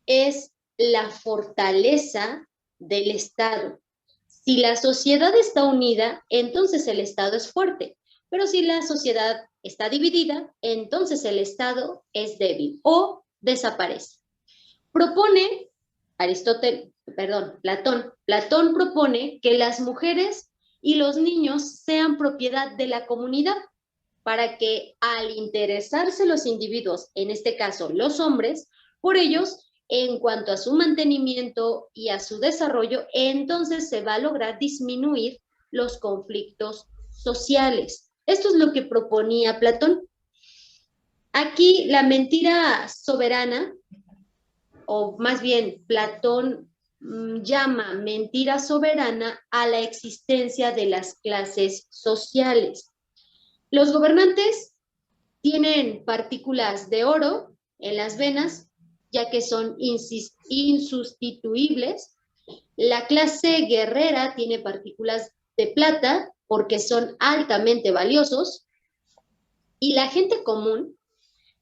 es la fortaleza del Estado. Si la sociedad está unida, entonces el Estado es fuerte. Pero si la sociedad está dividida, entonces el Estado es débil o desaparece. Platón propone que las mujeres y los niños sean propiedad de la comunidad, para que al interesarse los individuos, en este caso los hombres, por ellos, en cuanto a su mantenimiento y a su desarrollo, entonces se va a lograr disminuir los conflictos sociales. Esto es lo que proponía Platón. Aquí la mentira soberana, o más bien Platón llama mentira soberana a la existencia de las clases sociales. Los gobernantes tienen partículas de oro en las venas, ya que son insustituibles. La clase guerrera tiene partículas de plata porque son altamente valiosos. Y la gente común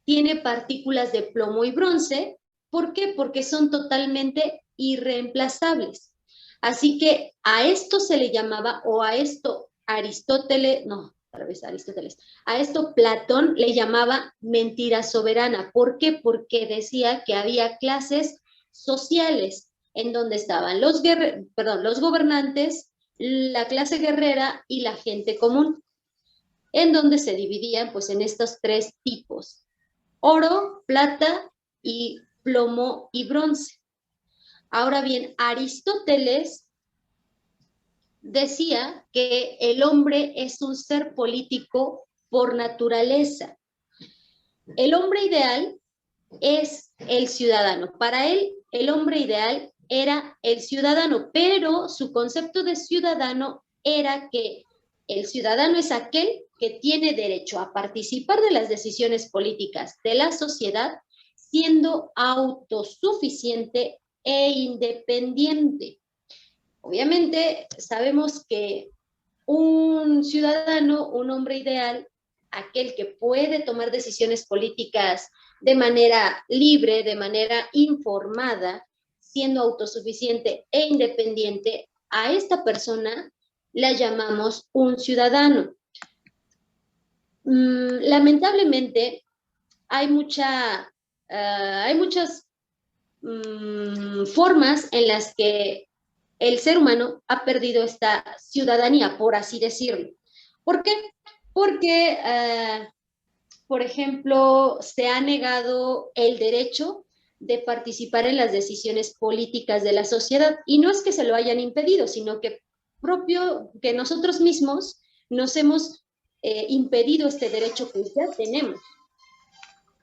tiene partículas de plomo y bronce. ¿Por qué? Porque son totalmente irreemplazables. Así que a esto se le llamaba, o a esto Aristóteles, no, otra vez Aristóteles, a esto Platón le llamaba mentira soberana. ¿Por qué? Porque decía que había clases sociales en donde estaban los gobernantes, la clase guerrera y la gente común, en donde se dividían pues en estos tres tipos: oro, plata y plomo y bronce. Ahora bien, Aristóteles decía que el hombre es un ser político por naturaleza. El hombre ideal es el ciudadano. Para él, el hombre ideal era el ciudadano, pero su concepto de ciudadano era que el ciudadano es aquel que tiene derecho a participar de las decisiones políticas de la sociedad, siendo autosuficiente e independiente. Obviamente, sabemos que un ciudadano, un hombre ideal, aquel que puede tomar decisiones políticas de manera libre, de manera informada, siendo autosuficiente e independiente, a esta persona la llamamos un ciudadano. Lamentablemente, hay muchas formas en las que el ser humano ha perdido esta ciudadanía, por así decirlo. ¿Por qué? Porque, por ejemplo, se ha negado el derecho de participar en las decisiones políticas de la sociedad. Y no es que se lo hayan impedido, sino que nosotros mismos nos hemos impedido este derecho que ya tenemos.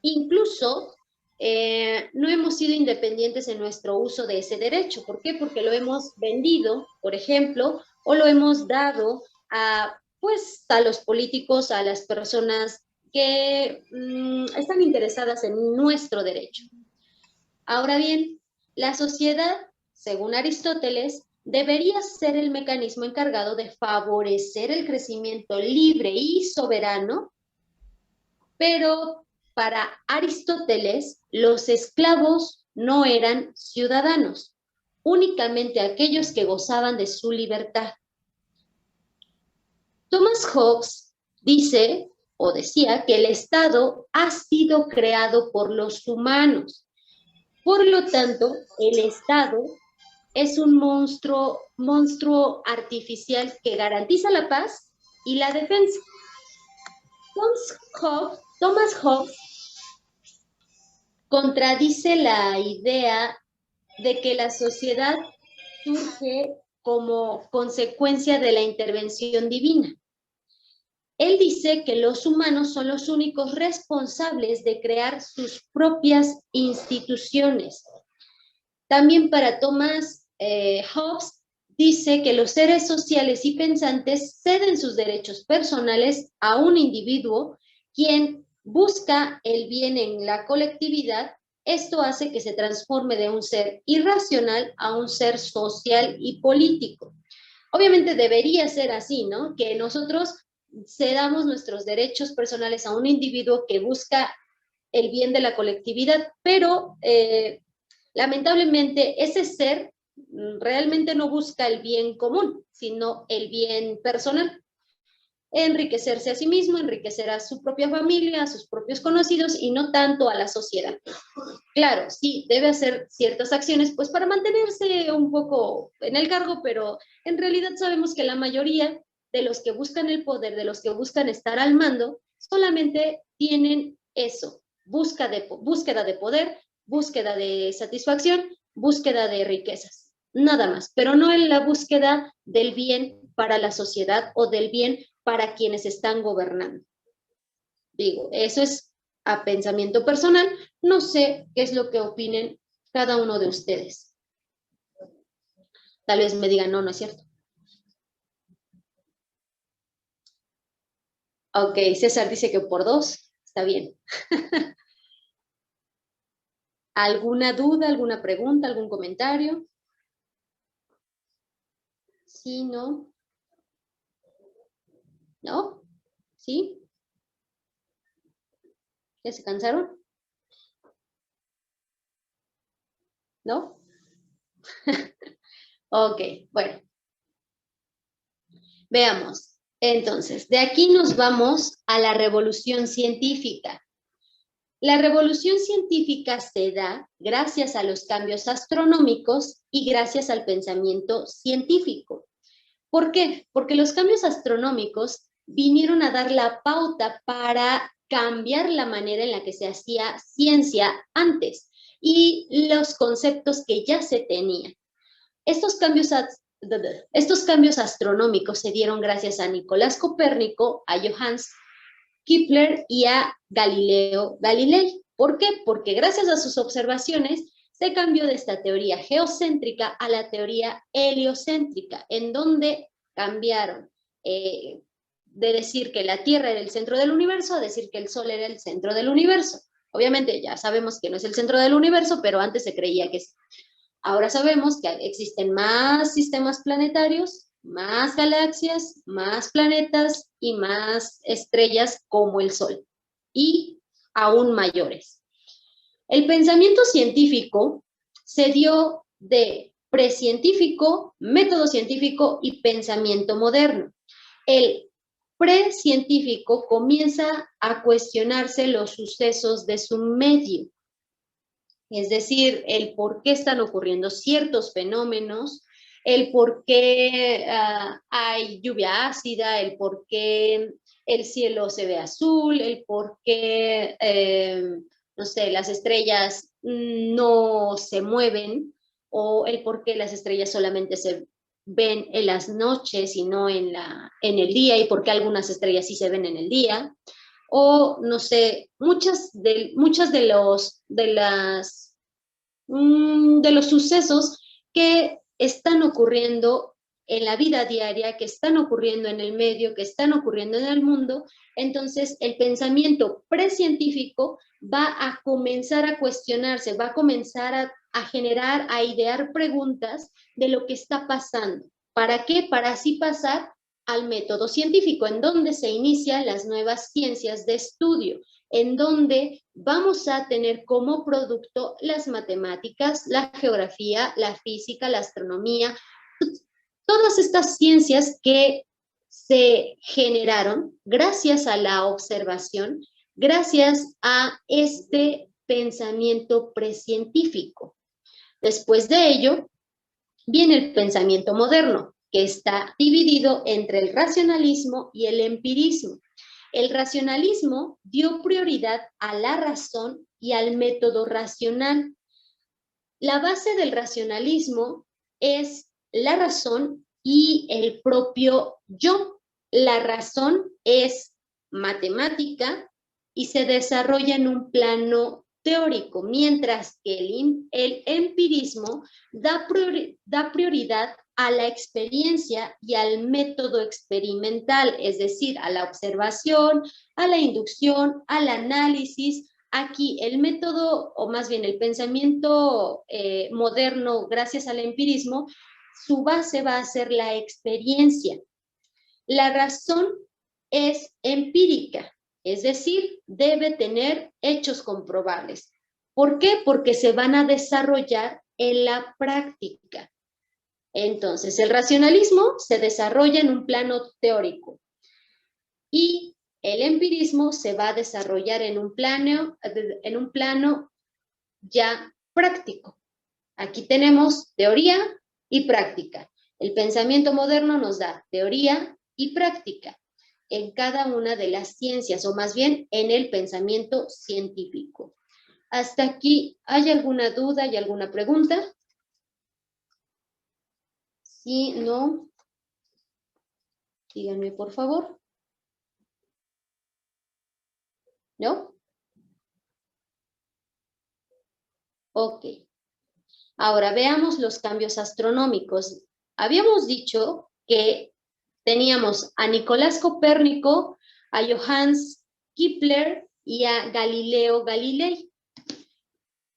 Incluso no hemos sido independientes en nuestro uso de ese derecho. ¿Por qué? Porque lo hemos vendido, por ejemplo, o lo hemos dado a los políticos, a las personas que están interesadas en nuestro derecho. Ahora bien, la sociedad, según Aristóteles, debería ser el mecanismo encargado de favorecer el crecimiento libre y soberano, pero para Aristóteles, los esclavos no eran ciudadanos, únicamente aquellos que gozaban de su libertad. Thomas Hobbes dice o decía que el Estado ha sido creado por los humanos. Por lo tanto, el Estado es un monstruo artificial que garantiza la paz y la defensa. Thomas Hobbes contradice la idea de que la sociedad surge como consecuencia de la intervención divina. Él dice que los humanos son los únicos responsables de crear sus propias instituciones. También para Thomas Hobbes dice que los seres sociales y pensantes ceden sus derechos personales a un individuo quien busca el bien en la colectividad. Esto hace que se transforme de un ser irracional a un ser social y político. Obviamente debería ser así, ¿no? Que nosotros cedamos nuestros derechos personales a un individuo que busca el bien de la colectividad, pero lamentablemente ese ser realmente no busca el bien común, sino el bien personal. Enriquecerse a sí mismo, enriquecer a su propia familia, a sus propios conocidos y no tanto a la sociedad. Claro, sí, debe hacer ciertas acciones pues para mantenerse un poco en el cargo, pero en realidad sabemos que la mayoría de los que buscan el poder, de los que buscan estar al mando, solamente tienen eso: búsqueda de poder, búsqueda de satisfacción, búsqueda de riquezas, nada más, pero no en la búsqueda del bien para la sociedad o del bien para quienes están gobernando. Digo, eso es a pensamiento personal, no sé qué es lo que opinen cada uno de ustedes. Tal vez me digan, no, no es cierto. Ok, César dice que por 2, está bien. ¿Alguna duda, alguna pregunta, algún comentario? Sí, no. ¿No? ¿Sí? ¿Ya se cansaron? ¿No? Ok, bueno. Veamos. Entonces, de aquí nos vamos a la revolución científica. La revolución científica se da gracias a los cambios astronómicos y gracias al pensamiento científico. ¿Por qué? Porque los cambios astronómicos vinieron a dar la pauta para cambiar la manera en la que se hacía ciencia antes y los conceptos que ya se tenían. Estos cambios astronómicos se dieron gracias a Nicolás Copérnico, a Johannes Kepler y a Galileo Galilei. ¿Por qué? Porque gracias a sus observaciones se cambió de esta teoría geocéntrica a la teoría heliocéntrica, en donde cambiaron de decir que la Tierra era el centro del universo a decir que el Sol era el centro del universo. Obviamente ya sabemos que no es el centro del universo, pero antes se creía que sí. Ahora sabemos que existen más sistemas planetarios, más galaxias, más planetas y más estrellas como el Sol, y aún mayores. El pensamiento científico se dio de precientífico, método científico y pensamiento moderno. El precientífico comienza a cuestionarse los sucesos de su medio, es decir, el por qué están ocurriendo ciertos fenómenos, el por qué hay lluvia ácida, el por qué el cielo se ve azul, el por qué, no sé, las estrellas no se mueven, o el por qué las estrellas solamente se ven en las noches y no en el día, y por qué algunas estrellas sí se ven en el día, o no sé, muchos de los sucesos que están ocurriendo en la vida diaria, que están ocurriendo en el medio, que están ocurriendo en el mundo. Entonces, el pensamiento precientífico va a comenzar a cuestionarse, va a comenzar a generar, a idear preguntas de lo que está pasando. ¿Para qué? Para así pasar al método científico, en donde se inician las nuevas ciencias de estudio, en donde vamos a tener como producto las matemáticas, la geografía, la física, la astronomía, todas estas ciencias que se generaron gracias a la observación, gracias a este pensamiento precientífico. Después de ello, viene el pensamiento moderno, que está dividido entre el racionalismo y el empirismo. El racionalismo dio prioridad a la razón y al método racional. La base del racionalismo es la razón y el propio yo. La razón es matemática y se desarrolla en un plano teórico, mientras que el empirismo da prioridad a la experiencia y al método experimental, es decir, a la observación, a la inducción, al análisis. Aquí el método, o más bien el pensamiento moderno, gracias al empirismo, su base va a ser la experiencia. La razón es empírica, es decir, debe tener hechos comprobables. ¿Por qué? Porque se van a desarrollar en la práctica. Entonces, el racionalismo se desarrolla en un plano teórico y el empirismo se va a desarrollar en un plano ya práctico. Aquí tenemos teoría y práctica. El pensamiento moderno nos da teoría y práctica en cada una de las ciencias, o más bien en el pensamiento científico. Hasta aquí, ¿hay alguna duda y alguna pregunta? Sí, no. Díganme, por favor. ¿No? Ok. Ahora veamos los cambios astronómicos. Habíamos dicho que teníamos a Nicolás Copérnico, a Johannes Kepler y a Galileo Galilei.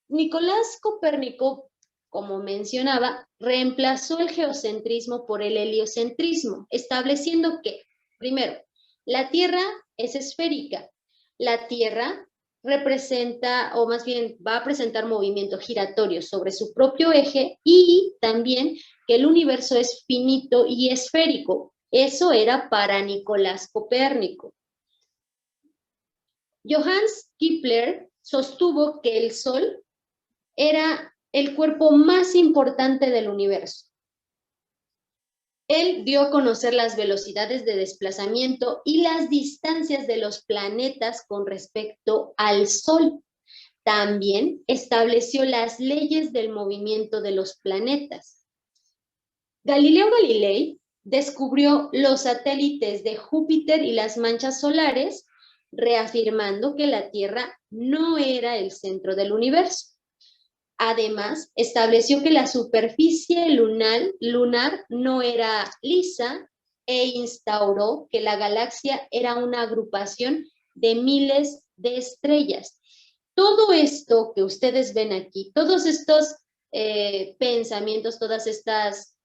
Nicolás Copérnico, como mencionaba, reemplazó el geocentrismo por el heliocentrismo, estableciendo que, primero, la Tierra es esférica. La Tierra representa, o más bien va a presentar movimiento giratorio sobre su propio eje, y también que el universo es finito y esférico. Eso era para Nicolás Copérnico. Johannes Kepler sostuvo que el Sol era el cuerpo más importante del universo. Él dio a conocer las velocidades de desplazamiento y las distancias de los planetas con respecto al Sol. También estableció las leyes del movimiento de los planetas. Galileo Galilei descubrió los satélites de Júpiter y las manchas solares, reafirmando que la Tierra no era el centro del universo. Además, estableció que la superficie lunar no era lisa e instauró que la galaxia era una agrupación de miles de estrellas. Todo esto que ustedes ven aquí, todos estos pensamientos, todas estas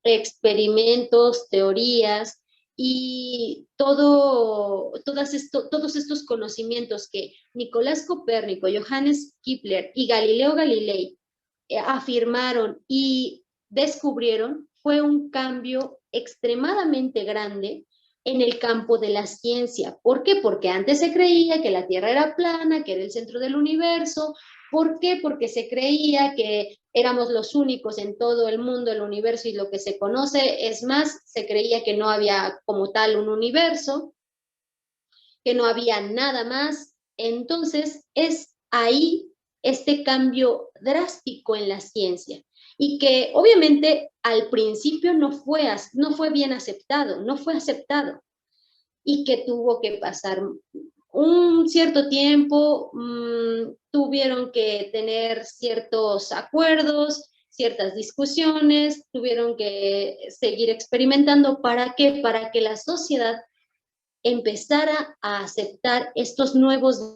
experimentos, teorías y todos estos conocimientos que Nicolás Copérnico, Johannes Kepler y Galileo Galilei afirmaron y descubrieron, fue un cambio extremadamente grande en el campo de la ciencia. ¿Por qué? Porque antes se creía que la Tierra era plana, que era el centro del universo. ¿Por qué? Porque se creía que éramos los únicos en todo el mundo, el universo y lo que se conoce. Es más, se creía que no había como tal un universo, que no había nada más. Entonces, es ahí este cambio drástico en la ciencia y que obviamente al principio no fue bien aceptado, no fue aceptado y que tuvo que pasar un cierto tiempo, tuvieron que tener ciertos acuerdos, ciertas discusiones, tuvieron que seguir experimentando. ¿Para qué? Para que la sociedad empezara a aceptar estos nuevos